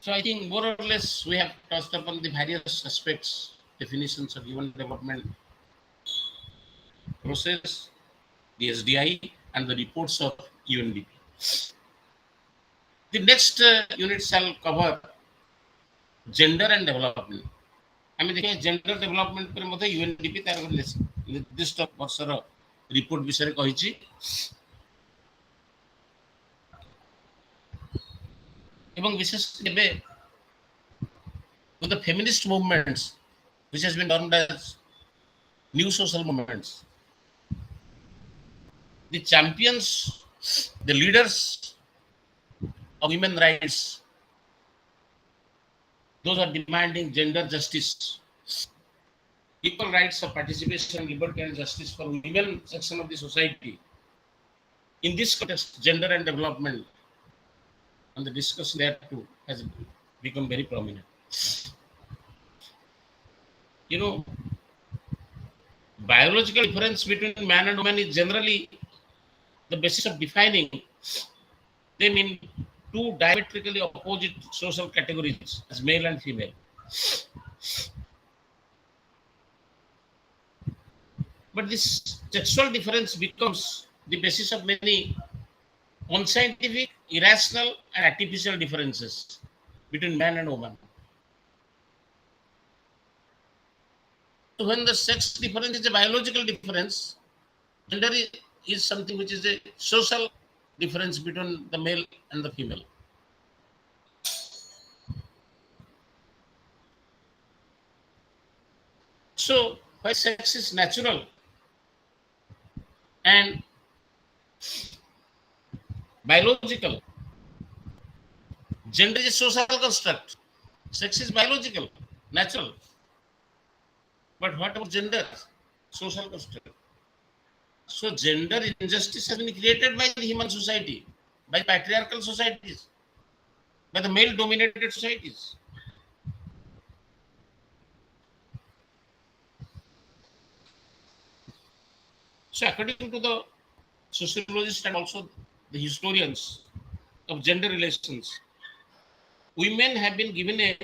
S1: So I think more or less we have touched upon the various aspects, definitions of human development process, the SDI, and the reports of UNDP. The next unit shall cover gender and development. ଆମେ ଦେଖିବା gender development ଉପରେ ମଧ୍ୟ UNDP ତାର ନିର୍ଦ୍ଦିଷ୍ଟ ବର୍ଷର report ବିଷୟରେ କହିଛି. ଏବଂ ବିଶେଷ ଏବେ with the feminist movements which has been termed as new social movements, the champions, the leaders of women rights, those are demanding gender justice, equal rights of participation, liberty and justice for women section of the society. In this context, gender and development and the discussion there too has become very prominent. You know, biological difference between man and woman is generally the basis of defining them in two diametrically opposite social categories as male and female. But this sexual difference becomes the basis of many unscientific, irrational, and artificial differences between man and woman. So when the sex difference is a biological difference, gender is something which is a social difference between the male and the female. So while sex is natural and biological, gender is a social construct. Sex is biological, natural. But what about gender? Social construct. So gender injustice has been created by the human society, by patriarchal societies, by the male-dominated societies. So according to the sociologists and also the historians of gender relations, women have been given a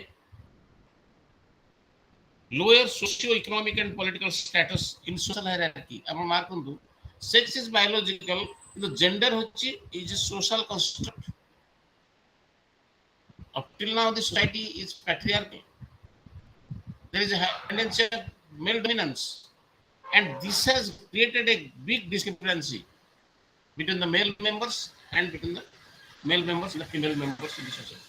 S1: lower socio-economic and political status in social hierarchy. Sex is biological, the gender is a social construct. Up till now, the society is patriarchal. There is a tendency of male dominance. And this has created a big discrepancy between the male members and between the male members and the female members in the society.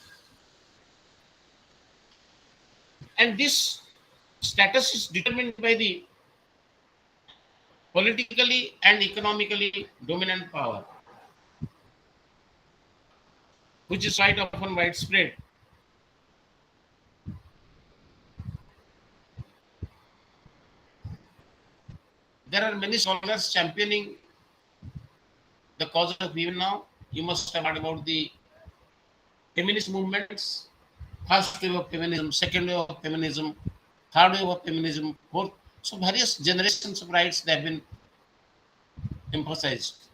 S1: And this status is determined by the politically and economically dominant power, which is quite often widespread. There are many scholars championing the cause of women now. You must have heard about the feminist movements, first wave of feminism, second wave of feminism, third wave of feminism, fourth. So various generations of rights they have been emphasized.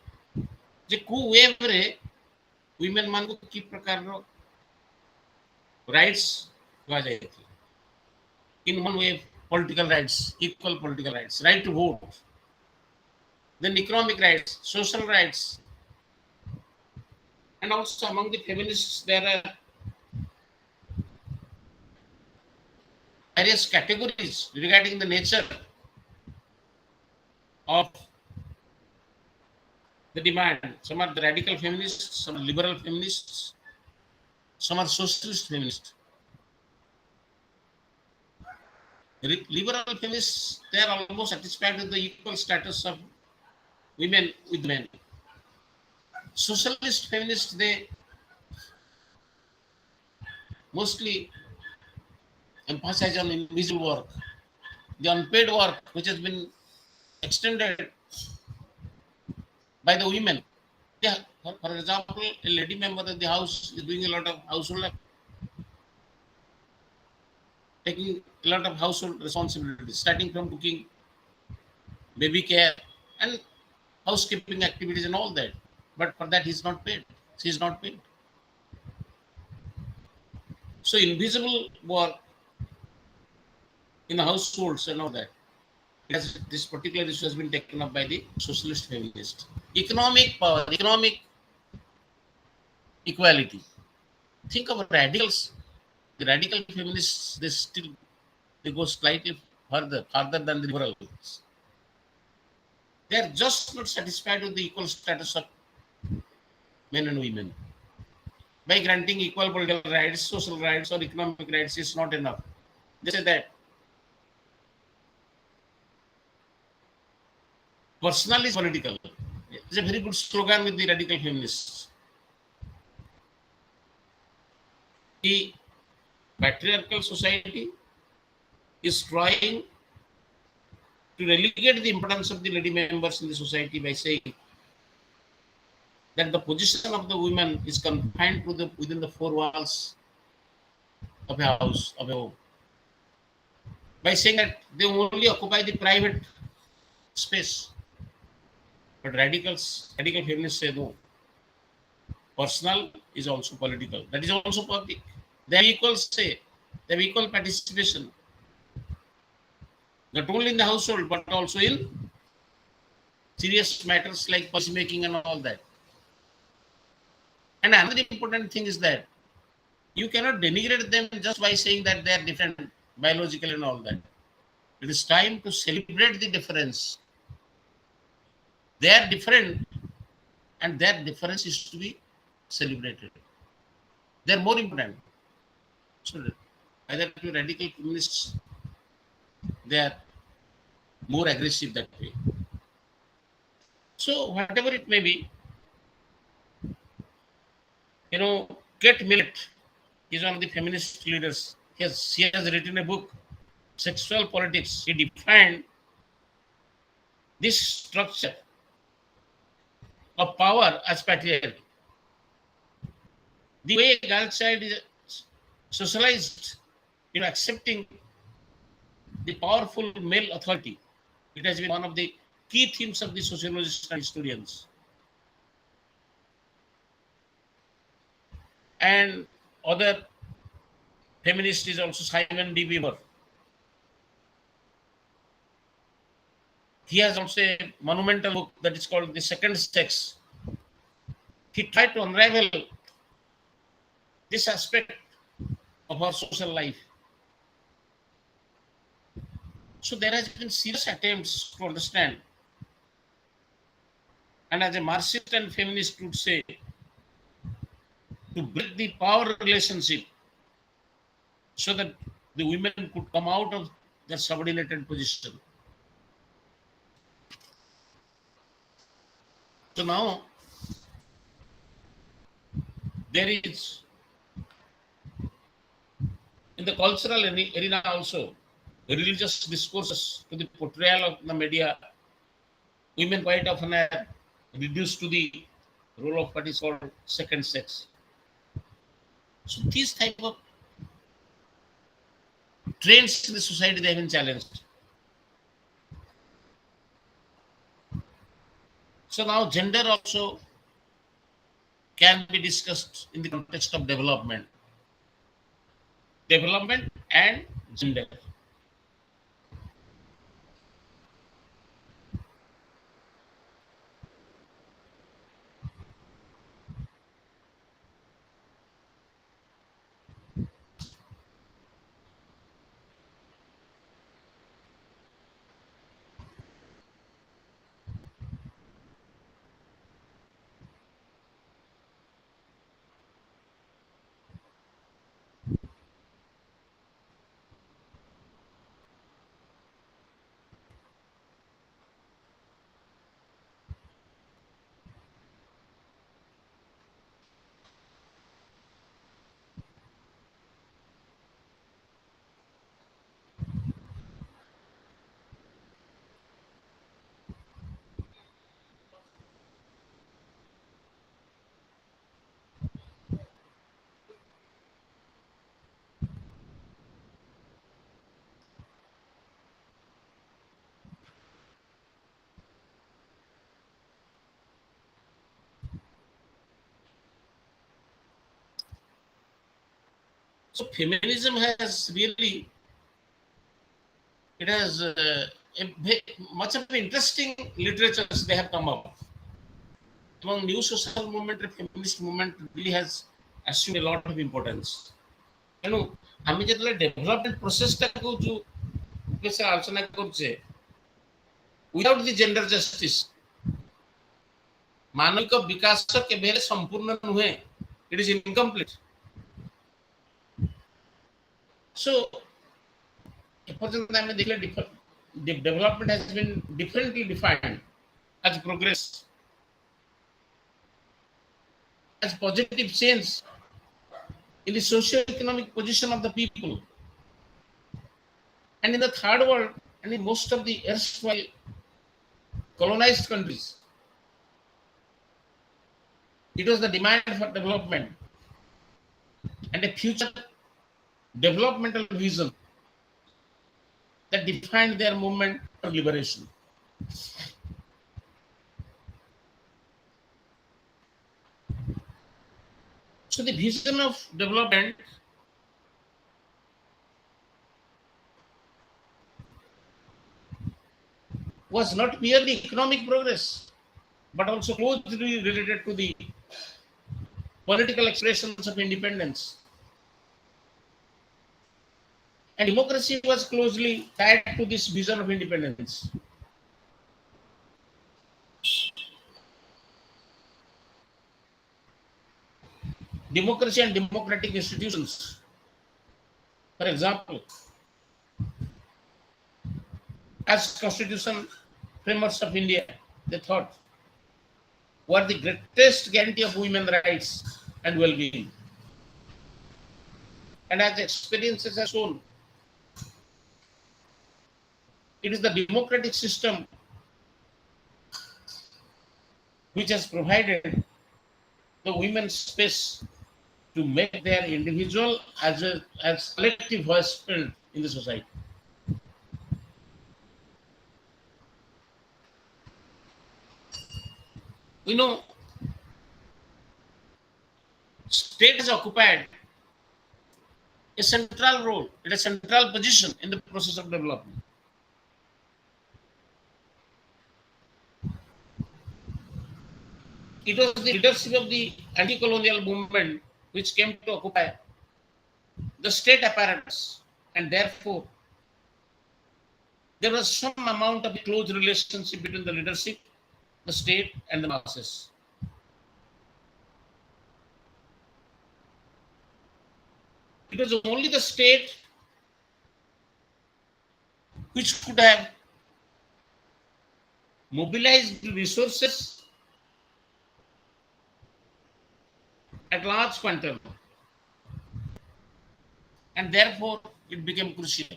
S1: ଯେ କୋଉ ୱେଭରେ women ମାନଙ୍କୁ କି ପ୍ରକାରର rights କୁହାଯାଇଥିଲା. In one way, political rights, equal political rights, right to vote, then economic rights, social rights, and also among the feminists there are various categories regarding the nature of the demand. Some are the radical feminists, some are liberal feminists, some are socialist feminists. Liberal feminists, they are almost satisfied with the equal status of women with men. Socialist feminists, they mostly emphasize on invisible work, the unpaid work which has been extended by the women. Yeah, for example, a lady member of the house is doing a lot of household work, taking a lot of household responsibilities, starting from cooking, baby care, and housekeeping activities and all that. But for that, he's not paid. She's not paid. So invisible work in households and all that. This particular issue has been taken up by the socialist feminists. Economic power, economic equality. Think of radicals. The radical feminists, they go slightly farther than the liberals. They are just not satisfied with the equal status of men and women. By granting equal political rights, social rights, or economic rights is not enough. They say that personal is political. It's a very good slogan with the radical feminists. The patriarchal society is trying to relegate the importance of the lady members in the society by saying that the position of the women is confined to within the four walls of a house, of a home. By saying that they only occupy the private space. But radical feminists say no. Personal is also political. That is also public. They have equal say. They have equal participation. Not only in the household, but also in serious matters like policy making and all that. And another important thing is that you cannot denigrate them just by saying that they are different biologically and all that. It is time to celebrate the difference. They are different, and their difference is to be celebrated. They are more important. So either to radical feminists, they are more aggressive that way. So whatever it may be, Kate Millett is one of the feminist leaders. She has written a book, Sexual Politics. She defined this structure of power as patriarchy. The way a girl child is socialized in accepting the powerful male authority, it has been one of the key themes of the sociologists and historians. And other feminist is also Simon D. Weaver. He has also a monumental book that is called The Second Sex. He tried to unravel this aspect of our social life. So there has been serious attempts to understand, and as a Marxist and feminist would say, to break the power relationship so that the women could come out of their subordinated position. So now there is in the cultural arena also religious discourses to the portrayal of the media. Women quite often are reduced to the role of what is called second sex. So these type of trends in the society they have been challenged. So now gender also can be discussed in the context of development and gender. So feminism has really it has much of interesting literatures they have come up. Among new social movement, the feminist movement really has assumed a lot of importance. ତେଣୁ ଆମେ ଯେତେବେଳେ development ପ୍ରୋସେସଟାକୁ ଯୋଉ ବିଷୟରେ ଆଲୋଚନା କରୁଛେ without ଦି gender justice ମାନବିକ ବିକାଶ କେବେ ହେଲେ ସମ୍ପୂର୍ଣ୍ଣ ନୁହେଁ, ଇଟ୍ ଇଜ ଇନକମ୍ପ୍ଲିଟ୍। ସୋ ଏପର୍ଯ୍ୟନ୍ତ ଆମେ ଦେଖିଲେ development has been differently defined as progress, as positive change in the socio-economic position of the people. And in the third world, and in most of the erstwhile colonized countries, it was the demand for development and a future developmental vision that defined their movement for liberation. So the vision of development was not merely economic progress, but also closely related to the political expressions of independence. And democracy was closely tied to this vision of independence. Democracy and democratic institutions, for example, as constitution framers of India, they thought were the greatest guarantee of women rights and well-being. And as experiences have shown, it is the democratic system which has provided the women space to make their individual as collective voice felt in the society. We know state has occupied a central role, a central position in the process of development. It was the leadership of the anti-colonial movement which came to occupy the state apparatus, and therefore there was some amount of close relationship between the leadership, the state, and the masses. It was only the state which could have mobilized resources at large quantum, and therefore it became crucial.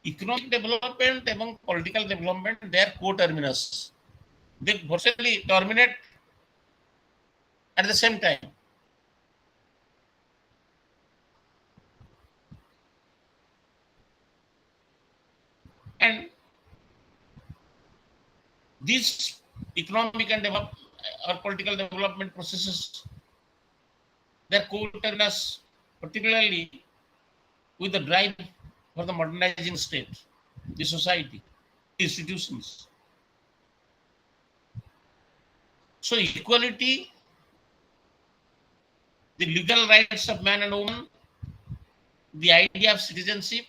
S1: Economic development among political development, they are co-terminus. They virtually terminate at the same time. And these economic and or political development processes, they're co-terminus, particularly with the drive for the modernizing state, the society, institutions. So equality, the legal rights of man and woman, the idea of citizenship,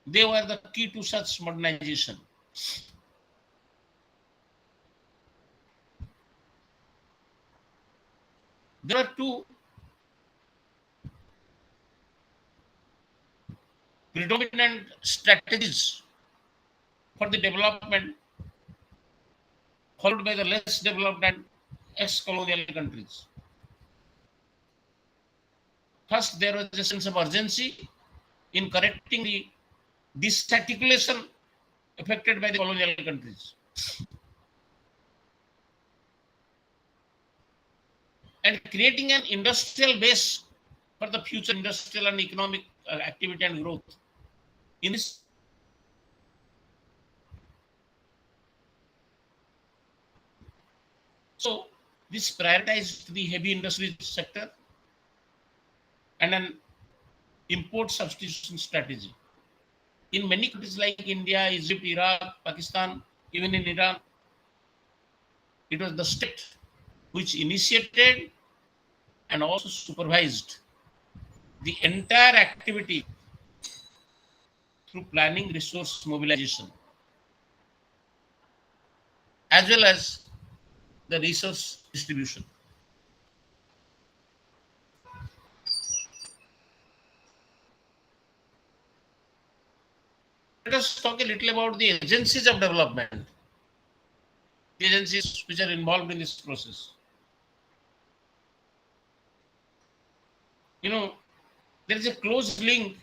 S1: they were the key to such modernization. There are two predominant strategies for the development followed by the less developed and ex-colonial countries. First, there was a sense of urgency in correcting the disarticulation affected by the colonial countries. And creating an industrial base for the future industrial and economic activity and growth. In this, so this prioritized the heavy industry sector and an import substitution strategy. In many countries like India, Egypt, Iraq, Pakistan, even in Iran, it was the state which initiated and also supervised the entire activity through planning, resource mobilization, as well as the resource distribution. Let us talk a little about the agencies of development, the agencies which are involved in this process. You know, there is a close link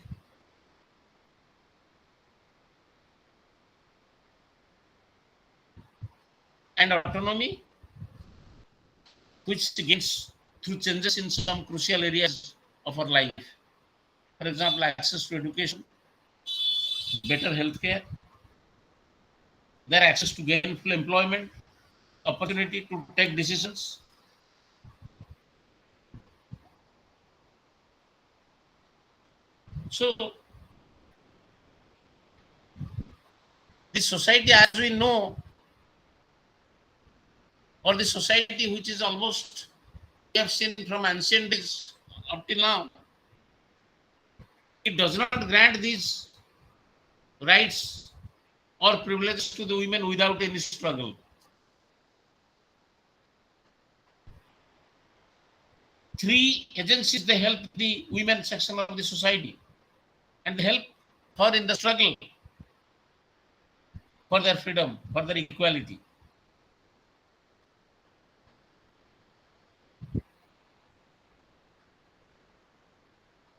S1: and autonomy which gains through changes in some crucial areas of our life. For example, access to education, better healthcare, their access to gainful employment, opportunity to take decisions. So, this society, as we know, or the society which is almost, we have seen from ancient days up till now, it does not grant these rights or privileges to the women without any struggle. Three agencies, they help the women section of the society and they help her in the struggle for their freedom, for their equality.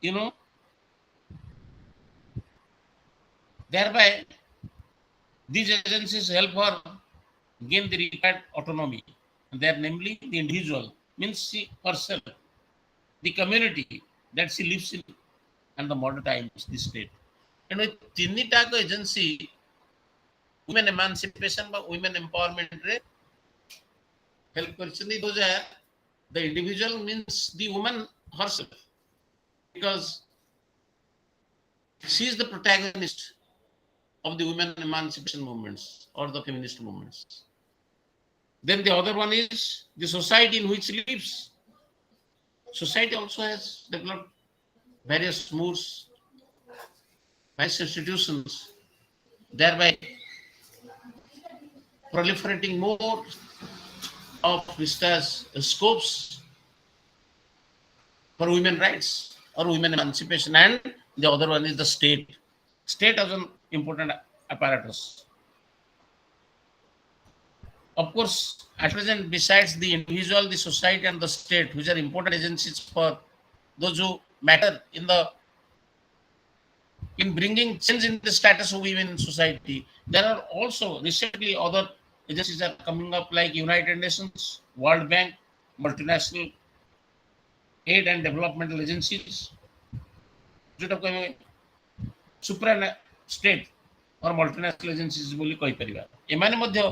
S1: You know, thereby these agencies help her gain the required autonomy. And they are namely the individual, means she herself, the community that she lives in, and the modern times, the state. And with Tinita agency, women emancipation by women empowerment rate, help କରିଛନ୍ତି those are the individual means the woman herself, because she is the protagonist of the women emancipation movements or the feminist movements. Then the other one is the society in which she lives. Society also has developed various moves, various institutions, thereby proliferating more of vistas, scopes for women rights or women emancipation, and the other one is the state. State as an important apparatus. Of course, at present, besides the individual, the society, and the state, which are important agencies for those who matter in bringing change in the status of women in society, there are also recently other agencies are coming up like United Nations, World Bank, multinational aid and developmental agencies, supra state or multinational agencies ବୋଲି କହିପାରିବା। ଏମାନେ ମଧ୍ୟ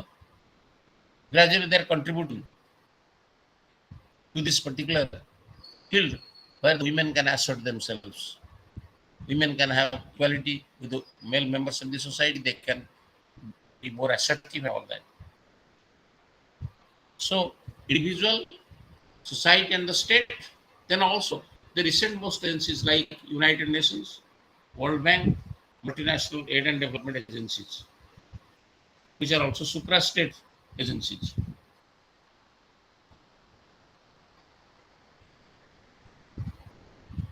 S1: gradually they are contributing to this particular field where women can assert themselves. Women can have equality with the male members of the society. They can be more assertive and all that. So, individual, society, and the state. Then also the recent most agencies like United Nations, World Bank, multinational aid and development agencies, which are also supra-state agencies.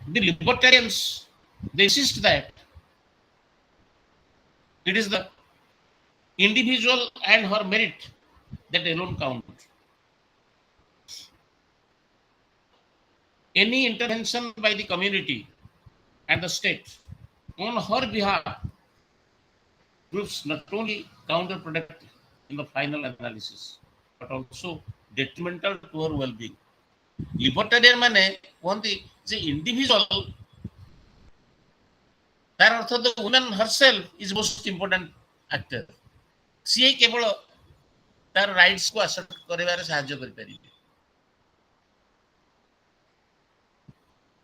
S1: The libertarians, they insist that it is the individual and her merit that alone count. Any intervention by the community and the state on her behalf proves not only counterproductive in the final analysis, but also detrimental to her well-being. Libertarian ମାନେ କୁହନ୍ତି ଯେ individual ତାର ଅର୍ଥ the woman herself is most important actor. ସିଏ କେବଳ ତାର rights କୁ ଆସର୍ଟ କରିବାରେ ସାହାଯ୍ୟ କରିପାରିବେ।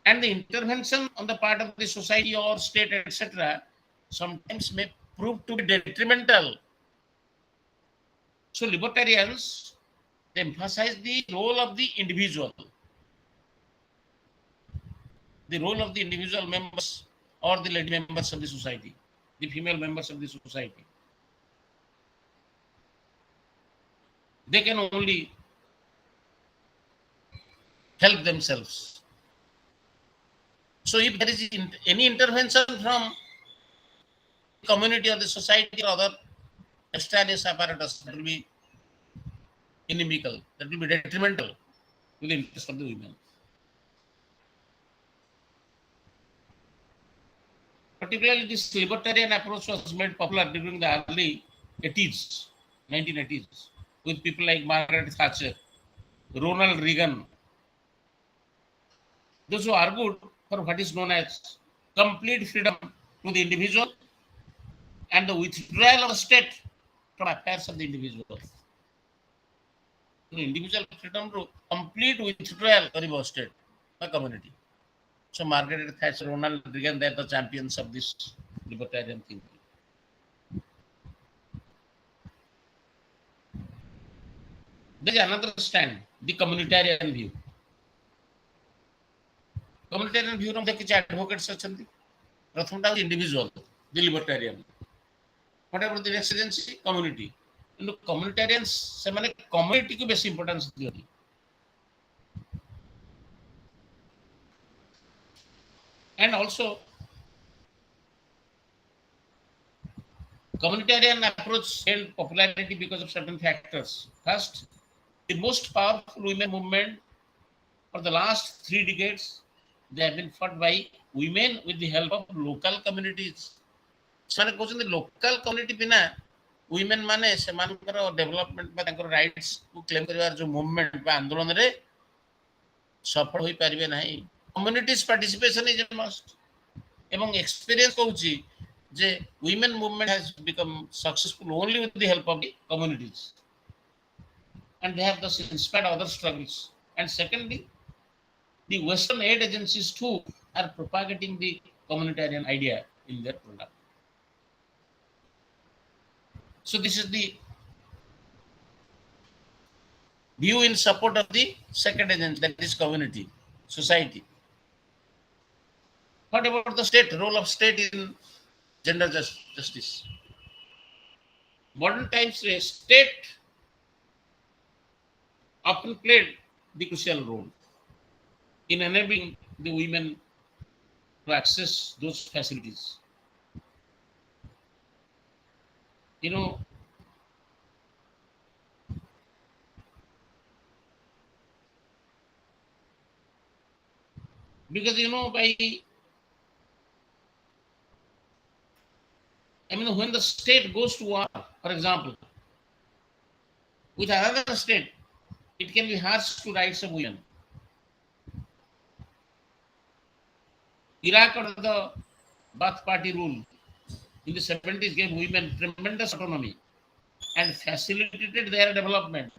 S1: And the intervention on the part of the society or state, etc., sometimes may prove to be detrimental. So libertarians, they emphasize the role of the individual, the role of the individual members or the lady members of the society, the female members of the society. They can only help themselves. So if there is any intervention from the community or the society or other established apparatus, that will be inimical, that will be detrimental to the interest of the women. Particularly, this libertarian approach was made popular during the early 80s, 1980s, with people like Margaret Thatcher, Ronald Reagan, those who argued for what is known as complete freedom to the individual and the withdrawal of the state from affairs of the individual. Individual freedom to complete withdrawal of state or community. So Margaret Thatcher, Ronald Reagan, they are the champions of this libertarian thinking. There is another stand, the communitarian view. Communitarian view ର କିଛି advocates ଅଛନ୍ତି। ପ୍ରଥମଟା ହେଉଛି individual, the libertarian. Whatever the next agency, community. କିନ୍ତୁ communitarians ସେମାନେ community କୁ ବେଶୀ importance ଦିଅନ୍ତି। And also, communitarian approach gained popularity because of certain factors. First, the most powerful women movement for the last 3 decades, they have been fought by women with the help of local communities. ସେମାନେ କହୁଛନ୍ତି local community ବିନା women ମାନେ ସେମାନଙ୍କର development ବା ତାଙ୍କର rights କୁ claim କରିବାର ଯୋଉ movement ବା ଆନ୍ଦୋଳନରେ ସଫଳ ହୋଇପାରିବେ ନାହିଁ। Communities participation is a must. ଏବଂ experience କହୁଛି ଯେ women movement has become successful only with the help of the communities. And they have thus inspired other struggles. And secondly, the Western aid agencies too are propagating the communitarian idea in their product. So this is the view in support of the second agency, that is community, society. What about the state, role of state in gender justice? Modern times, state often played the crucial role in enabling the women to access those facilities. You know, because by when the state goes to war, for example, with another state, it can be harsh to rights of women. Iraq under the Baath Party rule in the 70s gave women tremendous autonomy and facilitated their development.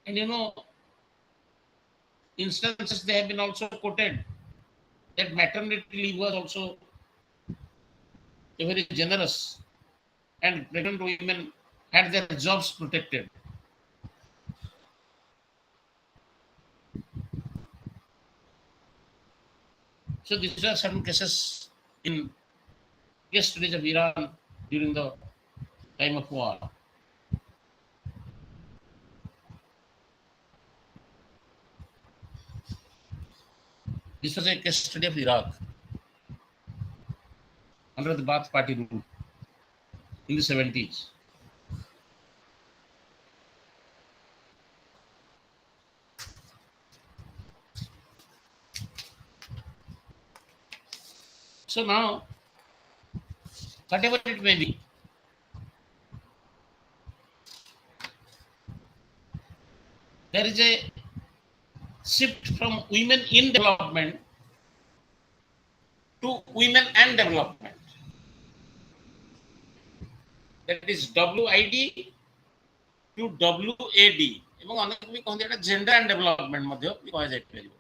S1: And instances they have been also quoted that maternity leave was also a very generous, and pregnant women had their jobs protected. So these are certain cases in case studies of Iran during the time of war. This was a case study of Iraq under the Baath Party rule in the 70s. So now, whatever it may be, there is a shift from women in development to women and development. That is WID to WAD. এবং অনেক ବି କହନ୍ତି এটা gender and development ମଧ୍ୟ କୁହାଯାଇପାରିବ।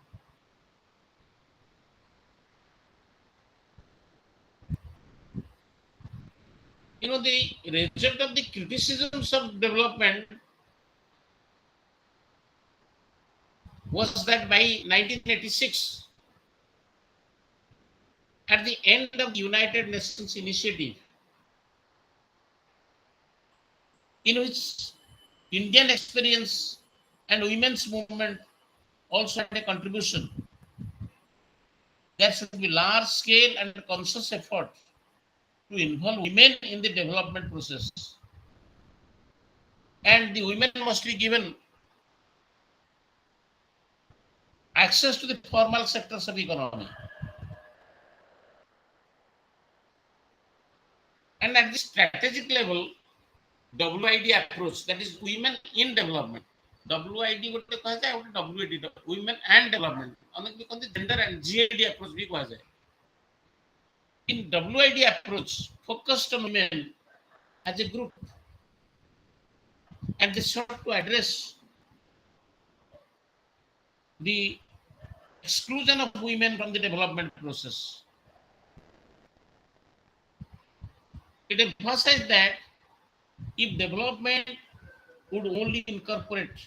S1: The result of the criticisms of development was that by 1986, at the end of the United Nations initiative, in which Indian experience and women's movement also had a contribution, there should be large scale and conscious effort to involve women in the development process. And the women must be given access to the formal sectors of economy. And at the strategic level, WID approach, that is women in development. WID ଗୋଟେ କୁହାଯାଏ, ଗୋଟେ WAD, women and development. ଅନେକ ବି କହନ୍ତି gender and GAD approach ବି କୁହାଯାଏ। In WID approach, focused on women as a group, and they sought to address the exclusion of women from the development process. It emphasized that if development would only incorporate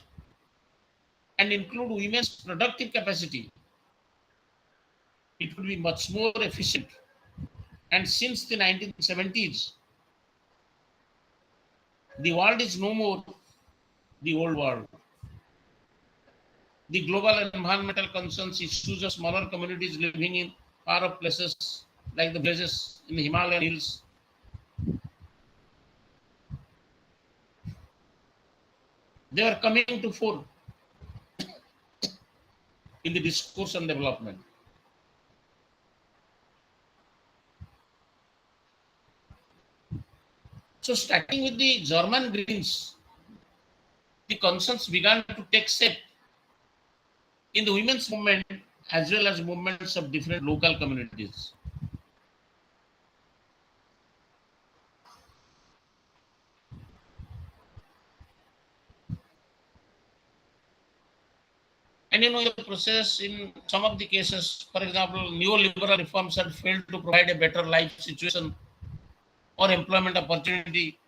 S1: and include women's productive capacity, it would be much more efficient. And since the 1970s, the world is no more the old world. The global environmental concerns, issues of smaller communities living in far-off places like the villages in the Himalayan hills, they are coming to fore in the discourse on development. So starting with the German Greens, the concerns began to take shape in the women's movement as well as movements of different local communities. And the process in some of the cases, for example, neoliberal reforms had failed to provide a better life situation or employment opportunity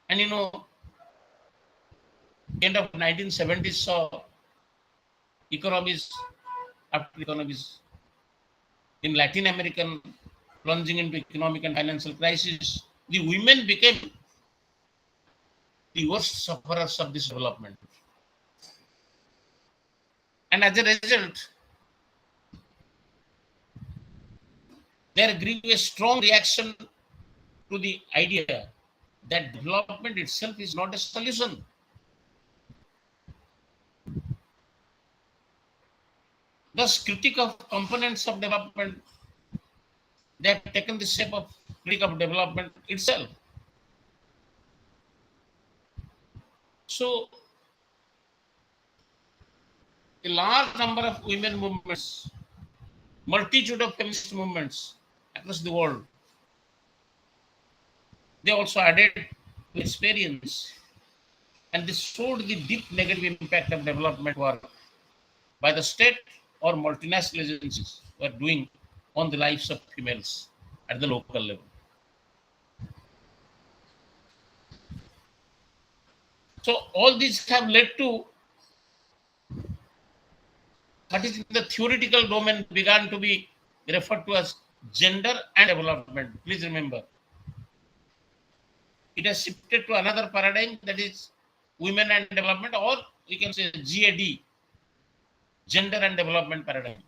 S1: And end of 1970s saw economies after economies in Latin American plunging into economic and financial crisis. The women became the worst sufferers of this development. And as a result, there grew a strong reaction to the idea that development itself is not a solution. Thus, critique of components of development, they have taken the shape of critique of development itself. So, a large number of women movements, multitude of feminist movements across the world, they also added to experience, and this showed the deep negative impact of development work by the state or multinational agencies were doing on the lives of females at the local level. So all these have led to what is in the theoretical domain began to be referred to as gender and development. Please remember, it has shifted to another paradigm, that is women and development, or we can say GAD, gender and development paradigm.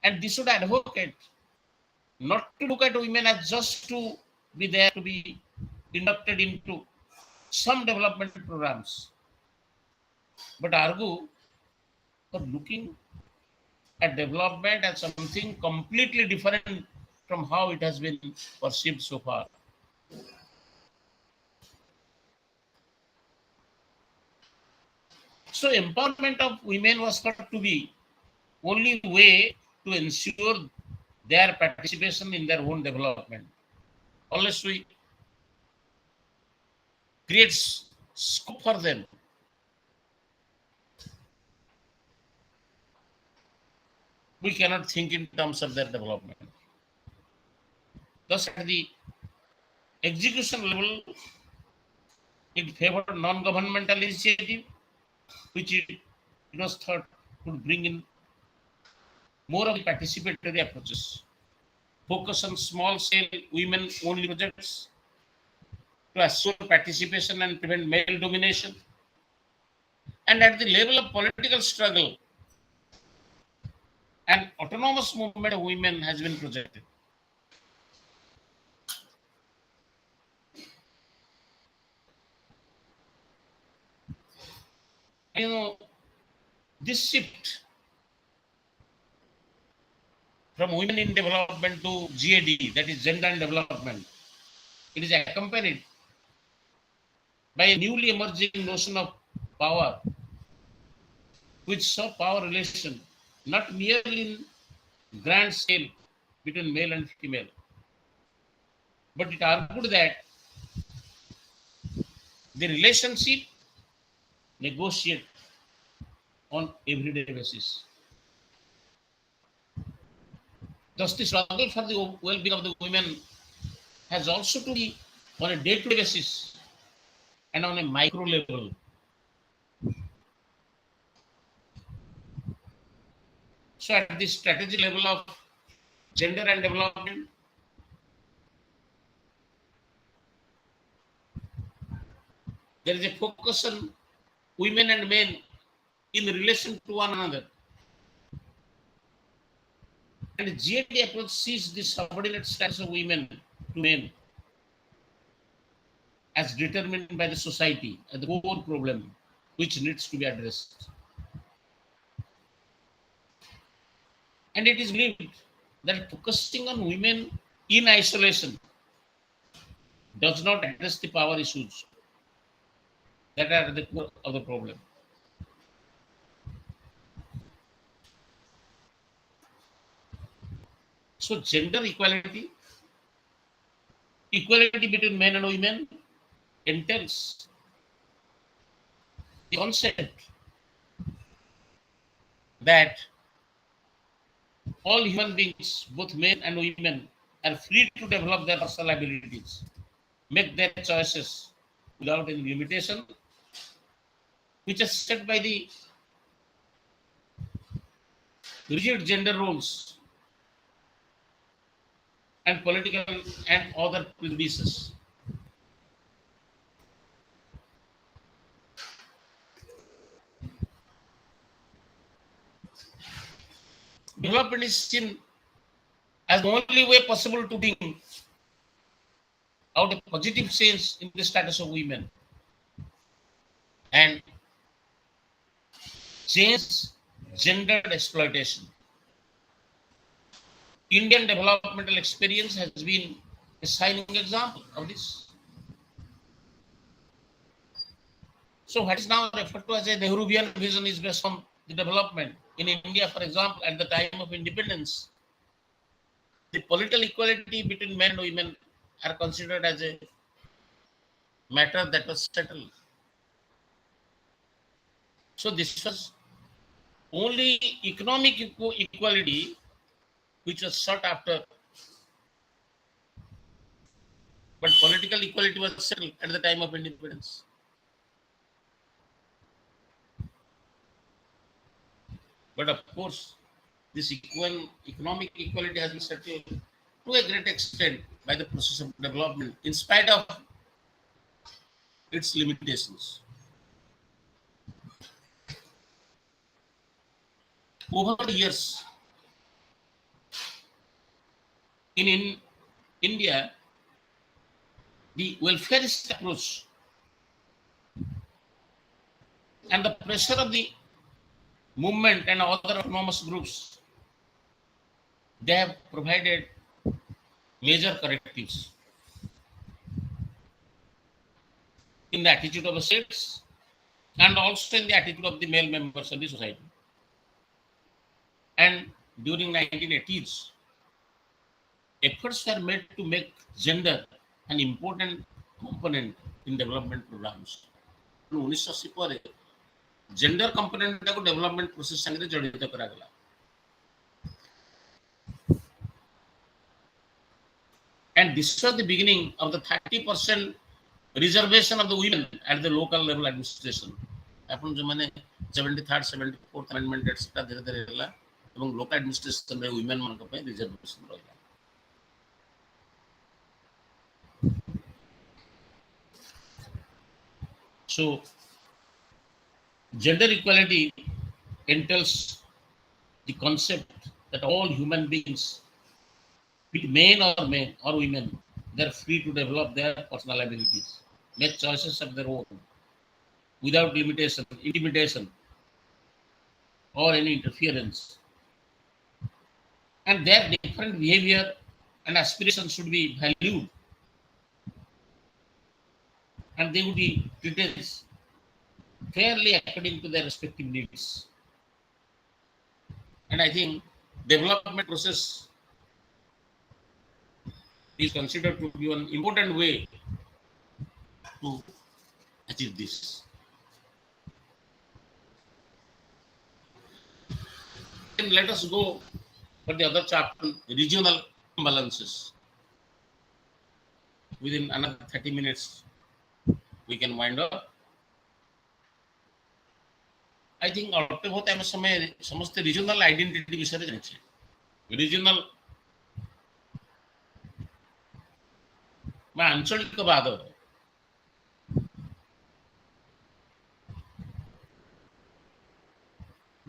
S1: And this should advocate not to look at women as just to be there to be inducted into some development programs, but argue for looking at development as something completely different from how it has been perceived so far. So empowerment of women was thought to be only way to ensure their participation in their own development. Unless we create scope for them, we cannot think in terms of their development. Thus, at the execution level, it favored non-governmental initiative, which it was thought could bring in more of the participatory approaches. Focus on small-scale women-only projects to assure participation and prevent male domination. And at the level of political struggle, an autonomous movement of women has been projected. You know, this shift from women in development to GAD, that is gender and development, it is accompanied by a newly emerging notion of power, which saw power relation not merely in grand scale between male and female, but it argued that the relationship negotiate on everyday basis. Thus, the struggle for the well-being of the women has also to be on a day-to-day basis and on a micro level. So, at the strategy level of gender and development, there is a focus on women and men in relation to one another. And the GAD approach sees the subordinate status of women to men as determined by the society as the core problem which needs to be addressed. And it is believed that focusing on women in isolation does not address the power issues that are at the core of the problem. So, gender equality, equality between men and women, entails the concept that all human beings, both men and women, are free to develop their personal abilities make their choices without any limitation, which is set by the rigid gender roles and political and other prejudices. Development is seen as the only way possible to bring out a positive change in the status of women and change gendered exploitation. Indian developmental experience has been a shining example of this. So, what is now referred to as a Nehruvian vision is based on the development. In India, for example, at the time of independence, the political equality between men and women are considered as a matter that was settled. So, this was only economic equality which was sought after, but political equality was settled at the time of independence. But of course, this economic equality has been settled to a great extent by the process of development, in spite of its limitations. Over the years, in India, the welfarist approach and the pressure of the movement and other autonomous groups, they have provided major correctives in the attitude of the states and also in the attitude of the male members of the society. And during 1980s, efforts were made to make gender an important component in development programs. 1980 ପରେ gender କମ୍ପୋନେଣ୍ଟଟାକୁ development process ସାଙ୍ଗରେ ଜଡ଼ିତ କରାଗଲା। And this was the beginning of the 30% reservation of the women at the local level administration. ଆପଣ ଯେଉଁମାନେ 73rd 74th amendment ସେଟା ଧୀରେ ଧୀରେ ହେଲା ଏବଂ ଲୋକାଲ ଆଡମିନିଷ୍ଟ୍ରେସନରେ ୱିମେନ୍ ମାନଙ୍କ ପାଇଁ ରିଜର୍ଭେସନ ରହିଲା। So, gender equality entails the concept that all human beings, be it men or women, they're free to develop their personal abilities, make choices of their own, without limitation, intimidation, or any interference. And their different behavior and aspirations should be valued, and they would be treated fairly according to their respective needs. And I think development process is considered to be an important way to achieve this. And let us go for the other chapter, regional imbalances. Within another 30 minutes, we can wind up. I think ଅଳ୍ପ ବହୁତ ଆମେ ସମସ୍ତେ regional identity ବିଷୟରେ ଜାଣିଛେ। Regional ବା ଆଞ୍ଚଳିକବାଦ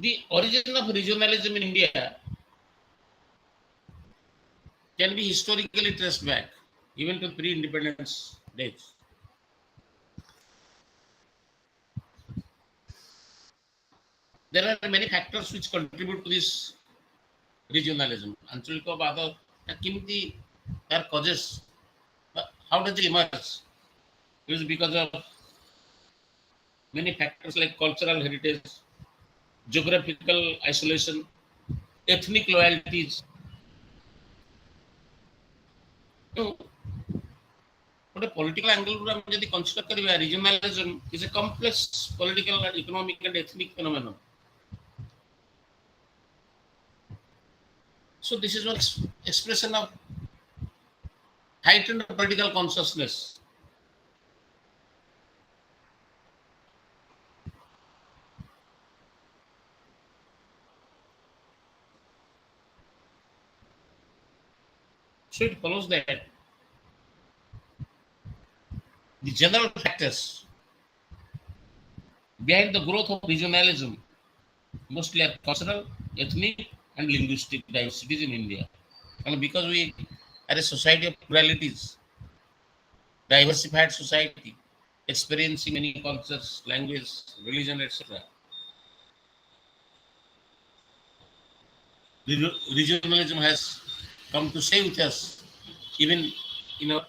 S1: the origin of regionalism in India can be historically traced back even to pre-independence days. There are many factors which contribute to this regionalism. ଆଞ୍ଚଳିକବାଦ କେମିତି ତାର causes, how does it emerge? It is because of many factors like cultural heritage, geographical isolation, ethnic loyalties. But a political angle, we have consider regionalism is a complex political, economic, and ethnic phenomenon. So this is one expression of heightened political consciousness So it follows that the general factors behind the growth of regionalism mostly are cultural, ethnic, and linguistic diversities in India. And because we are a society of pluralities, diversified society, experiencing many cultures, language, religion, etc., regionalism has come to stay with us even in our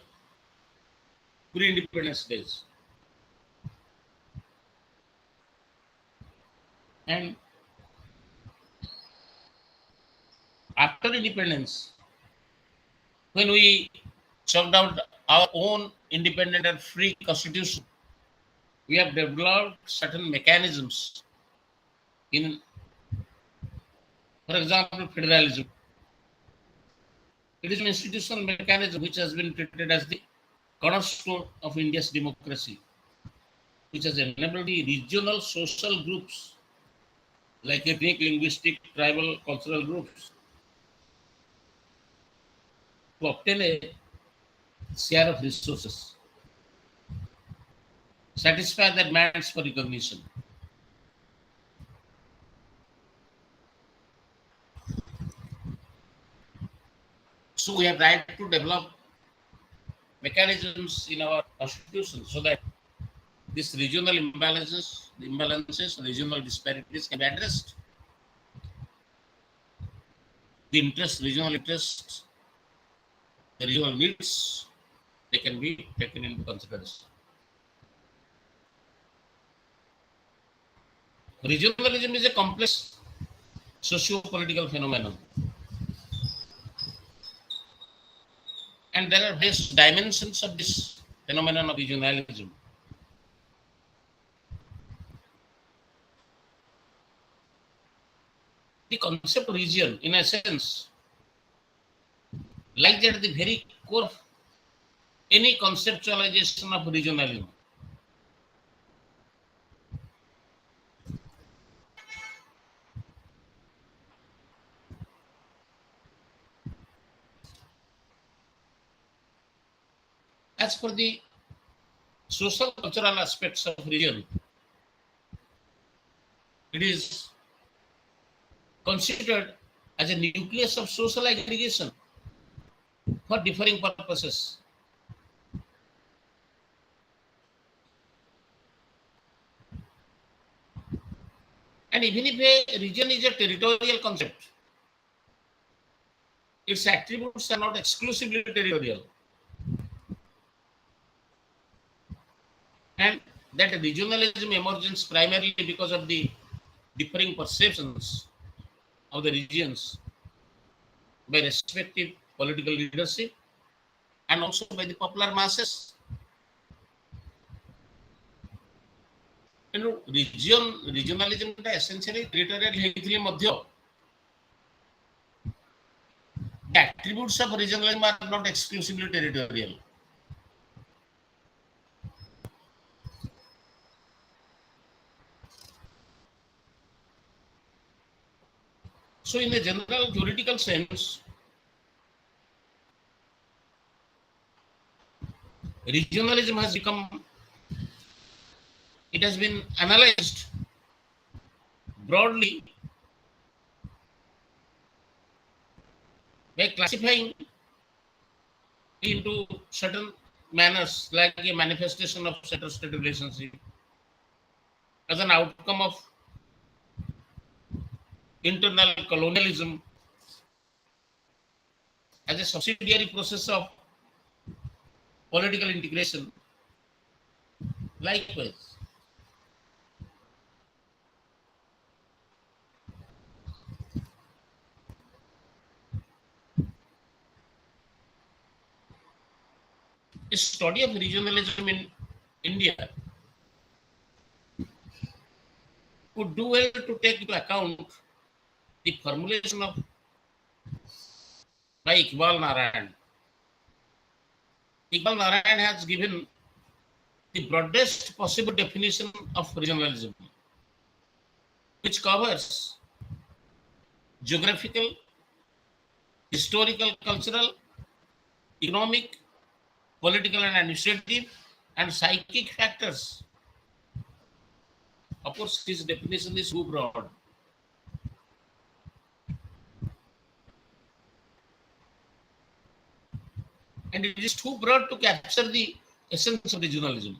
S1: pre-independence days. And after independence, when we chalked out our own independent and free constitution, we have developed certain mechanisms in, for example, federalism. It is an institutional mechanism which has been treated as the cornerstone of India's democracy, which has enabled the regional social groups like ethnic, linguistic, tribal, cultural groups to obtain a share of resources, satisfy their demands for recognition. So we have tried to develop mechanisms in our constitution so that these regional imbalances, regional disparities can be addressed. Regional interests, the regional needs, they can be taken into consideration. Regionalism is a complex socio-political phenomenon, and there are various dimensions of this phenomenon of regionalism. The concept of region, in a sense, lies at the very core of any conceptualization of regionalism. As for the social cultural aspects of region, it is considered as a nucleus of social aggregation for differing purposes. And even if a region is a territorial concept, its attributes are not exclusively territorial. And that regionalism emerges primarily because of the differing perceptions of the regions by respective political leadership and also by the popular masses. Regionalism essentially territorial ହେଇଥିଲେ ମଧ୍ୟ the attributes of regionalism are not exclusively territorial. So in a general theoretical sense, regionalism has become, it has been analyzed broadly by classifying into certain manners like a manifestation of state relationship as an outcome of internal colonialism, as a subsidiary process of political integration. Likewise, a study of regionalism in India would do well to take into account the formulation of by Iqbal Narayan. Iqbal Narayan has given the broadest possible definition of regionalism, which covers geographical, historical, cultural, economic, political and administrative, and psychic factors. Of course, his definition is too broad. And it is too broad to capture the essence of regionalism.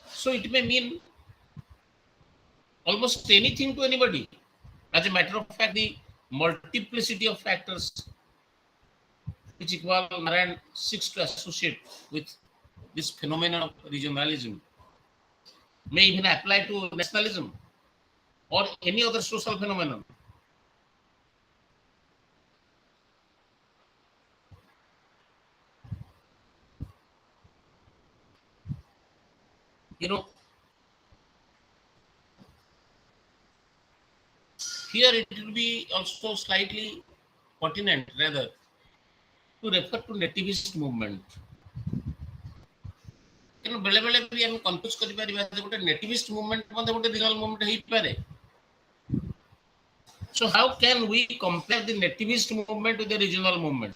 S1: So it may mean almost anything to anybody. As a matter of fact, the multiplicity of factors which equal Narayan seeks to associate with this phenomenon of regionalism may even apply to nationalism or any other social phenomenon. You know, here it will be also slightly pertinent rather to refer to nativist movement. बेले बेले भी हम confuse कर परिबा जे गोटे nativist movement मध्ये गोटे regional movement हेई पारे. So how can we compare the nativist movement with the regional movement?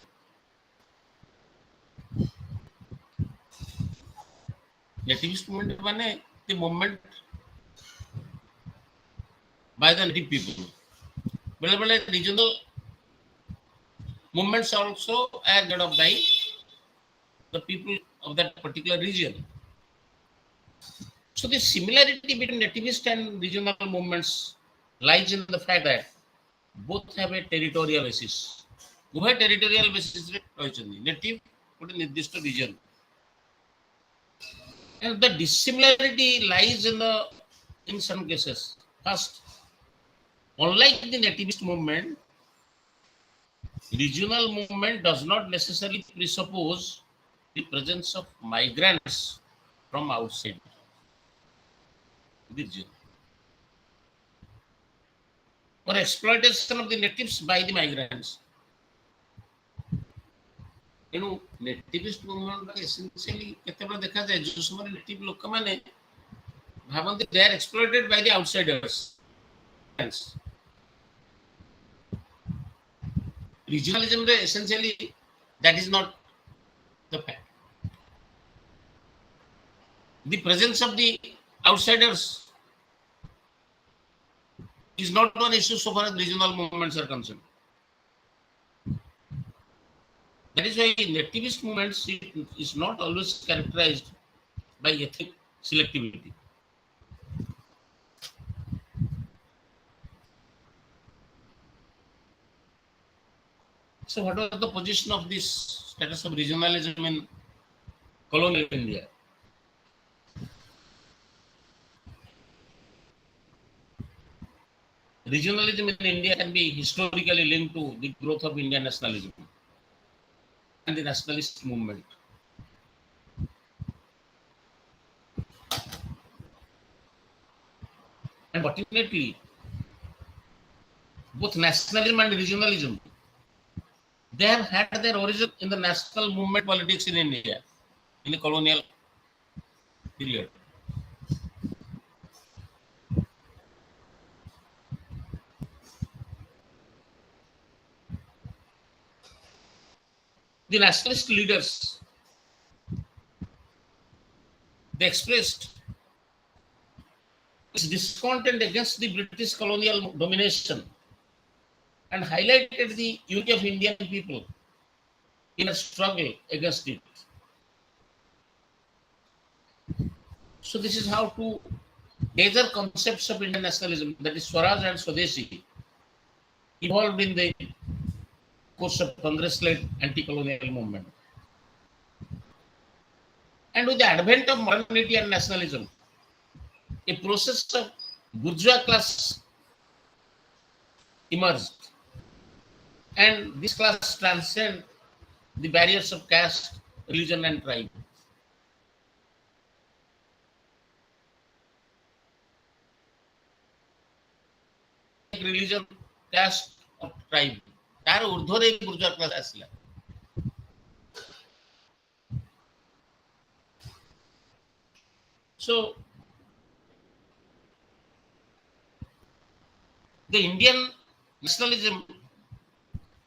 S1: Nativist movement माने the movement by the native people. बेले बेले regional movements are also led by the people of that particular region. So the similarity between nativist and regional movements lies in the fact that both have a territorial basis. उभय territorial basis रे रहिचंदी. Native गोटे निर्दिष्ट region. And the dissimilarity lies in some cases. First, unlike the nativist movement, regional movement does not necessarily presuppose the presence of migrants from outside the region or exploitation of the natives by the migrants. Nativist movement essentially केतेबेला देखा जाए जो समय native लोक माने भाबंती they are exploited by the outsiders. Regionalism रे essentially that is not the fact. The presence of the outsiders is not one issue so far as regional movements are concerned. That is why nativist movements is not always characterized by ethnic selectivity. So what was the position of this status of regionalism in colonial India? Regionalism in India can be historically linked to the growth of Indian nationalism and the nationalist movement. And fortunately, both nationalism and regionalism, they have had their origin in the national movement politics in India in the colonial period. The nationalist leaders, they expressed its discontent against the British colonial domination and highlighted the unity of Indian people in a struggle against it. So this is how two major concepts of Indian nationalism, that is Swaraj and Swadeshi, evolved in the course of Congress-led anti-colonial movement. And with the advent of modernity and nationalism, a process of bourgeois class emerged. And this class transcended the barriers of caste, religion, and tribe. Religion, caste, or tribe. तार ऊर्ध्वरे बुर्जुआ class आसला. So the Indian nationalism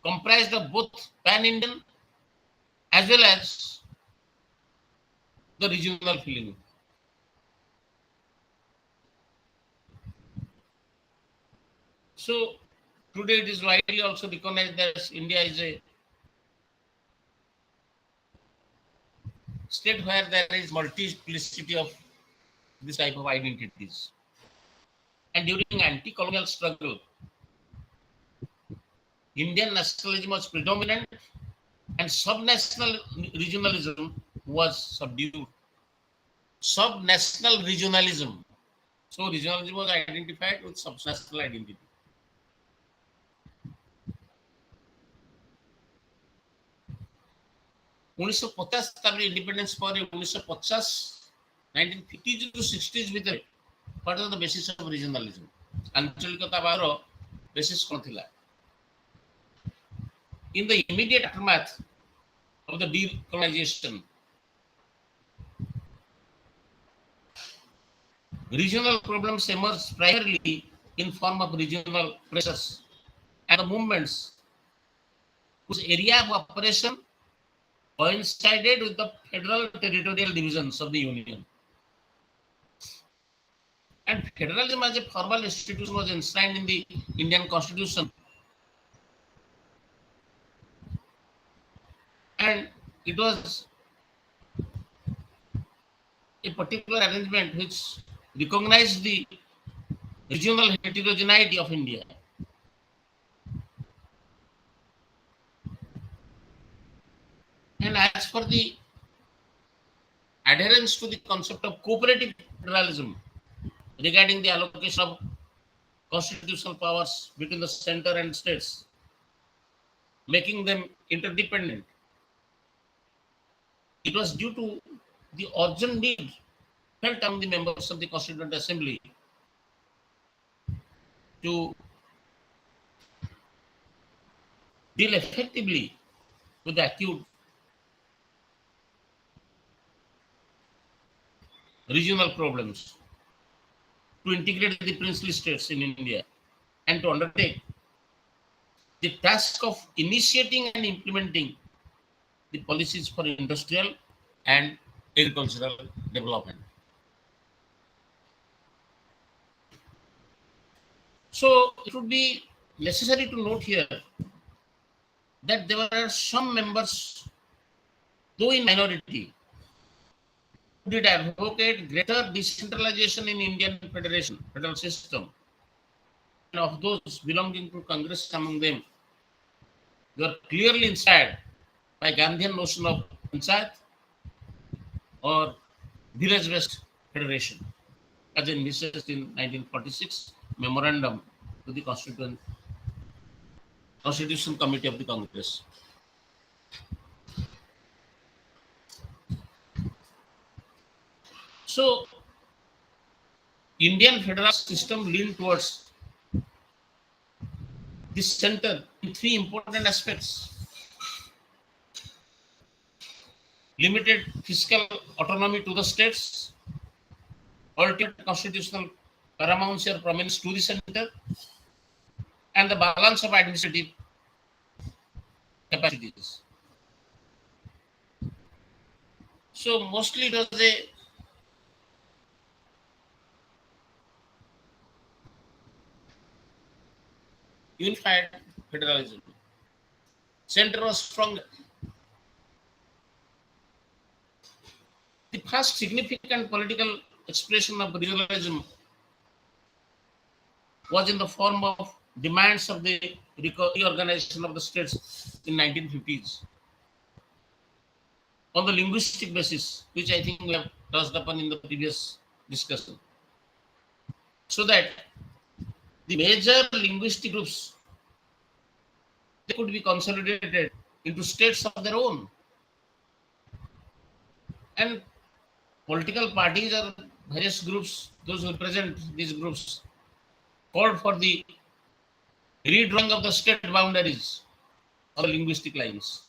S1: comprised of both pan-Indian as well as the regional feeling. So today it is widely also recognized that India is a state where there is multiplicity of this type of identities. And during anti-colonial struggle, Indian nationalism was predominant and subnational regionalism was subdued. Subnational regionalism. So regionalism was identified with subnational identity. 1950 ତାପରେ independence ପରେ 1950 1950 to 60s ଭିତରେ what was the basis of regionalism? ଆଞ୍ଚଳିକତାବାଦର basis କ'ଣ ଥିଲା? In the immediate aftermath of the decolonization, regional problems emerged primarily in form of regional pressures and the movements whose area of operation coincided with the federal territorial divisions of the Union. And federalism as a formal institution was enshrined in the Indian Constitution. And it was a particular arrangement which recognized the regional heterogeneity of India. And as for the adherence to the concept of cooperative federalism regarding the allocation of constitutional powers between the center and states, making them interdependent, it was due to the urgent need felt among the members of the Constituent Assembly to deal effectively with the acute regional problems, to integrate the princely states in India, and to undertake the task of initiating and implementing the policies for industrial and agricultural development. So it would be necessary to note here that there were some members, though in minority, who did advocate greater decentralization in Indian federal system. And of those belonging to Congress among them, they were clearly inspired by Gandhian notion of panchayat or village-based federation, as envisaged in 1946 memorandum to the Constitution Committee of the Congress. So, Indian federal system leaned towards this center in three important aspects: limited fiscal autonomy to the states, ultimate constitutional paramountcy or prominence to the center, and the balance of administrative capacities. So mostly it was a unified federalism. Center was strong. The first significant political expression of regionalism was in the form of demands of the reorganization of the states in 1950s on the linguistic basis, which I think we have touched upon in the previous discussion, so that the major linguistic groups, they could be consolidated into states of their own, and political parties or various groups, those who represent these groups, called for the redrawing of the state boundaries on the linguistic lines.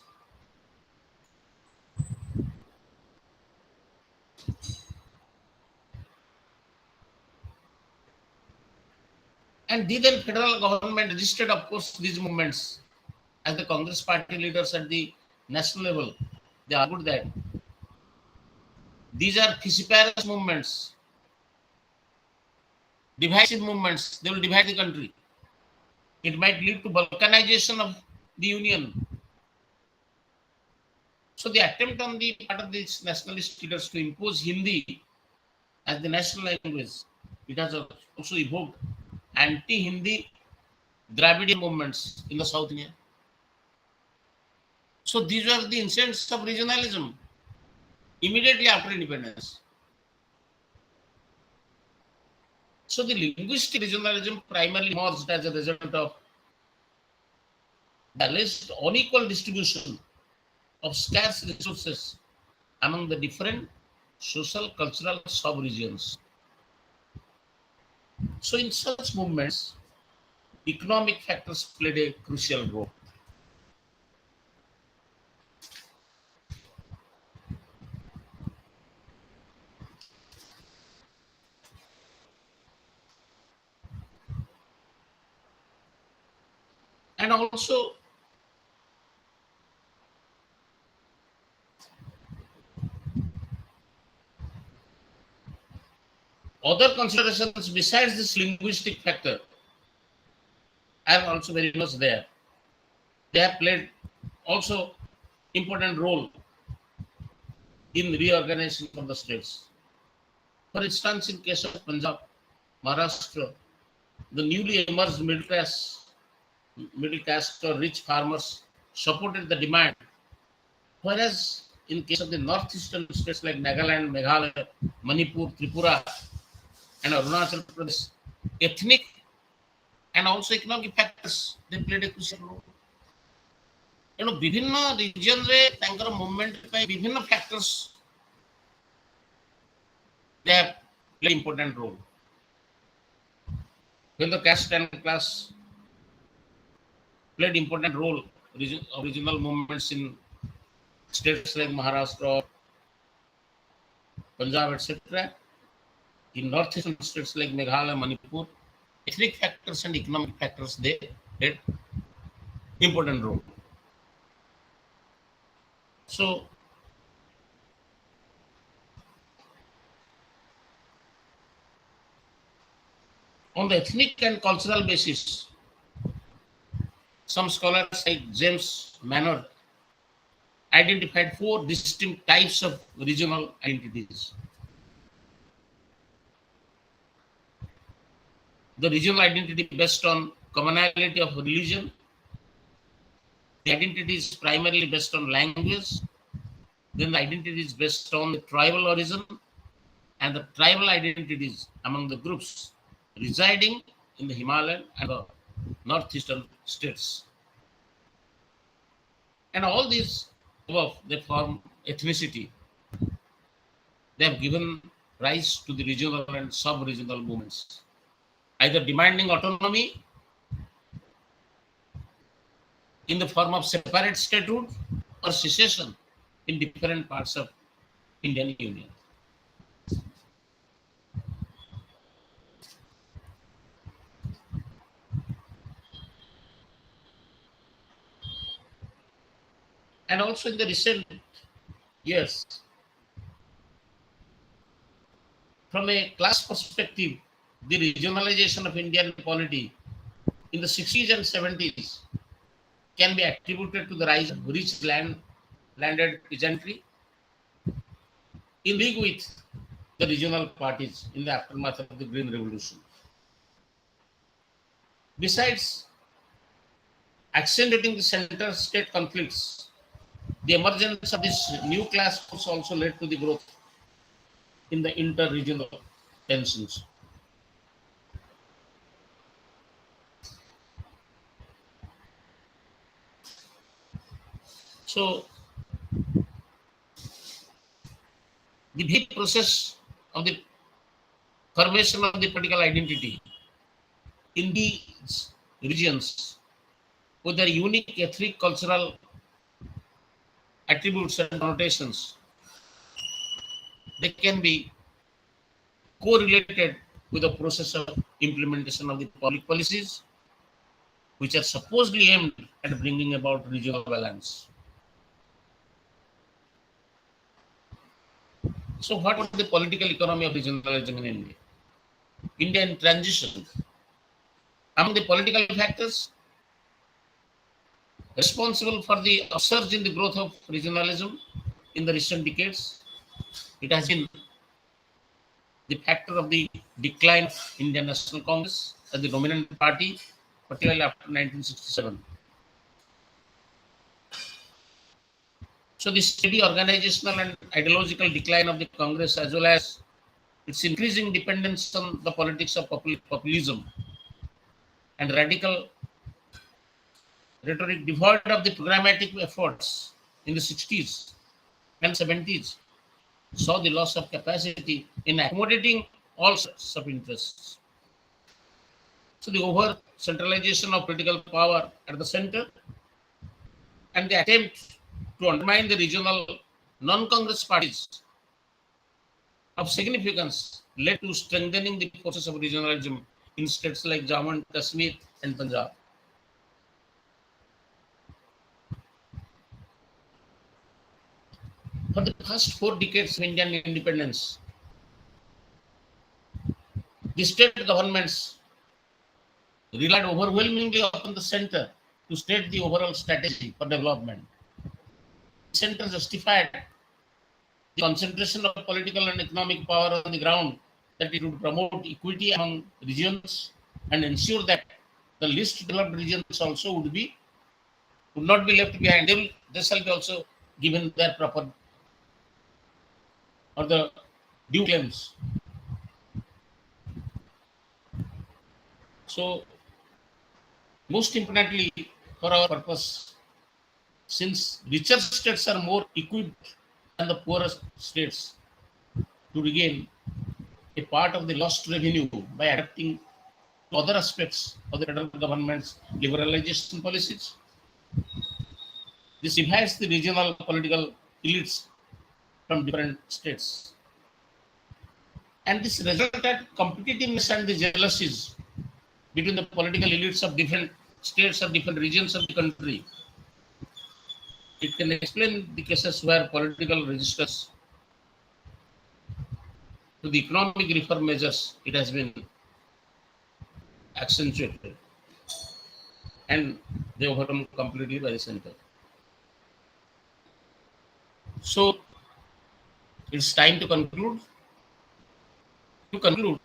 S1: And the then federal government registered, of course, these movements as the Congress party leaders at the national level, they argued that these are Fissiparous movements, divisive movements. They will divide the country. It might lead to balkanization of the union. So the attempt on the part of these nationalist leaders to impose Hindi as the national language, it has also evoked anti-Hindi Dravidian movements in the South India. So these were the incidents of regionalism immediately after independence. So the linguistic regionalism primarily emerged as a result of the alleged unequal distribution of scarce resources among the different social cultural sub-regions. So in such movements, economic factors played a crucial role. And also other considerations besides this linguistic factor are also very much there. They have played also important role in reorganization of the states. For instance, in case of Punjab, Maharashtra, the newly emerged middle caste or rich farmers supported the demand, whereas in case of the northeastern states like Nagaland, Meghalaya, Manipur, Tripura, and Arunachal Pradesh, ethnic and also economic factors they played a crucial role. ବିଭିନ୍ନ ରିଜନରେ ତାଙ୍କର movement ପାଇଁ ବିଭିନ୍ନ factors they have played important role. When the caste and class played important role regional movements in states like Maharashtra, Punjab, etc. In northeastern states like Meghalaya, Manipur, ethnic factors and economic factors they played important role. So on the ethnic and cultural basis, some scholars like James Manor identified 4 distinct types of regional identities. The regional identity based on commonality of religion, the identity is primarily based on language, then the identity is based on the tribal origin, and the tribal identities among the groups residing in the Himalayan and the northeastern states. And all these above, they form ethnicity. They have given rise to the regional and sub-regional movements, either demanding autonomy in the form of separate statehood or secession in different parts of Indian Union. And also in the recent years, from a class perspective, the regionalization of Indian polity in the 60s and 70s can be attributed to the rise of rich landed peasantry in league with the regional parties in the aftermath of the Green Revolution. Besides accentuating the center-state conflicts, the emergence of this new class also led to the growth in the inter-regional tensions. So, the big process of the formation of the political identity in these regions with their unique ethnic cultural attributes and connotations, they can be correlated with the process of implementation of the public policies which are supposedly aimed and bringing about regional balance. So, what was the political economy of regionalism in India? India in transition. Among the political factors responsible for the upsurge in the growth of regionalism in the recent decades, it has been the factor of the decline of Indian National Congress as the dominant party, particularly after 1967. So the steady organizational and ideological decline of the Congress, as well as its increasing dependence on the politics of populism and radical rhetoric devoid of the programmatic efforts in the 60s and 70s, saw the loss of capacity in accommodating all sorts of interests. So the over centralization of political power at the center and the attempt to undermine the regional non-Congress parties of significance led to strengthening the forces of regionalism in states like Jammu and Kashmir and Punjab. For the past 4 decades of Indian independence, the state governments relied overwhelmingly upon the center to state the overall strategy for development. The center justified the concentration of political and economic power on the ground that it would promote equity among regions and ensure that the least developed regions also would not be left behind. They shall be also given their proper or the due claims. So most importantly for our purpose, since richer states are more equipped than the poorest states to regain a part of the lost revenue by adapting to other aspects of the federal government's liberalization policies. This divides the regional political elites from different states. And this resulted competitiveness and the jealousies between the political elites of different states or different regions of the country. It can explain the cases where political resistance to the economic reform measures it has been accentuated and they overcome completely by the center. So it's time to conclude. To conclude,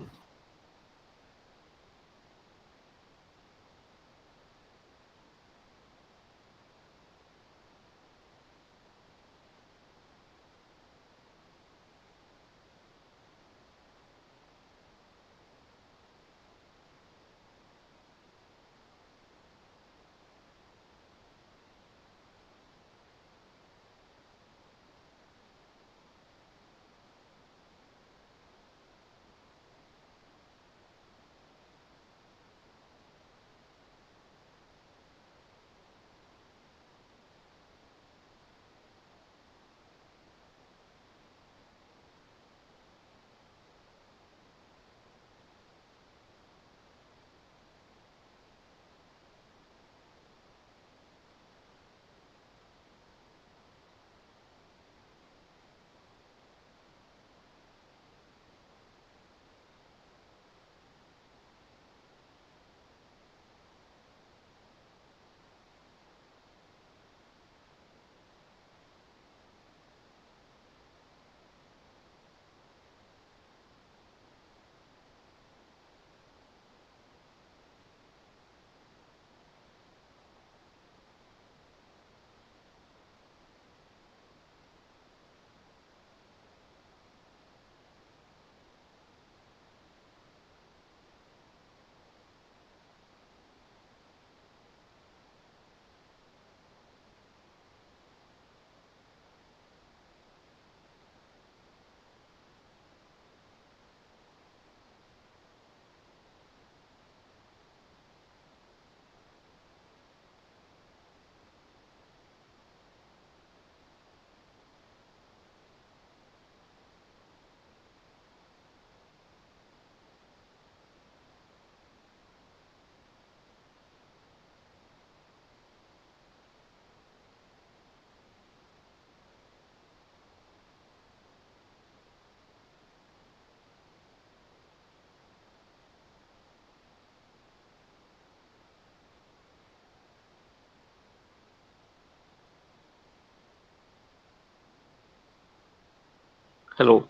S1: Hello.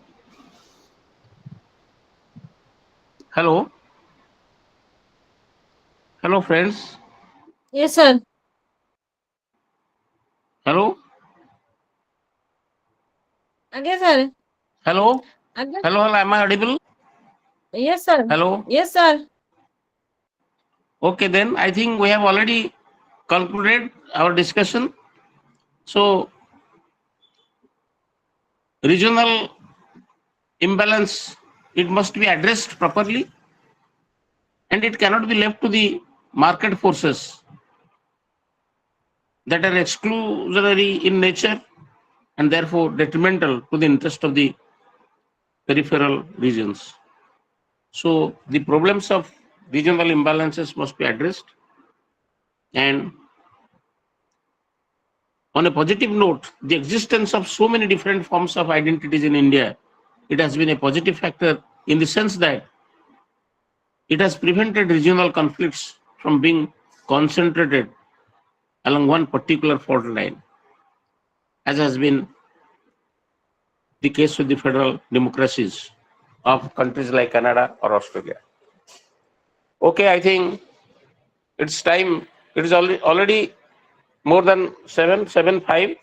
S1: Hello. Hello, friends.
S2: Yes, sir.
S1: Hello.
S2: Again, sir.
S1: Hello.
S2: Again.
S1: Hello. Hello. Am I audible?
S2: Yes, sir.
S1: Hello.
S2: Yes, sir.
S1: Okay, then I think we have already concluded our discussion. So, regional imbalance, it must be addressed properly, and it cannot be left to the market forces that are exclusionary in nature and therefore detrimental to the interest of the peripheral regions. So the problems of regional imbalances must be addressed. And on a positive note, the existence of so many different forms of identities in India, it has been a positive factor in the sense that it has prevented regional conflicts from being concentrated along one particular fault line, as has been the case with the federal democracies of countries like Canada or Australia. Okay, I think it's time. It is already more than 7:05.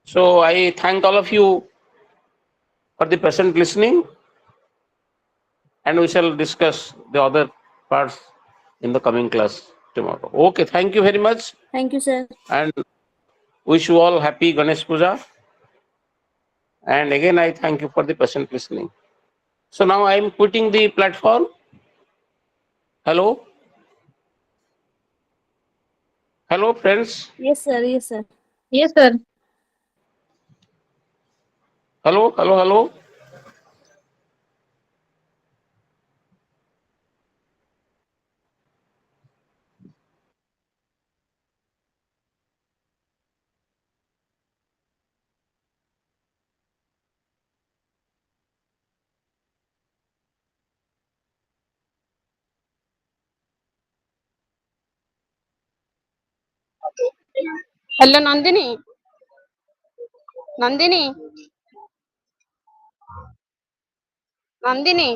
S1: So I thank all of you for the patient listening, and we shall discuss the other parts in the coming class tomorrow. Okay, thank you very much,
S3: Thank you, sir.
S1: and wish you all happy Ganesh Puja. And again, I thank you for the patient listening. So now I am quitting the platform. Hello, hello, friends.
S3: Yes, sir. Yes, sir.
S2: Yes, sir.
S1: Hello, hello, hello.
S4: Hello, Nandini. Nandini. Nandini.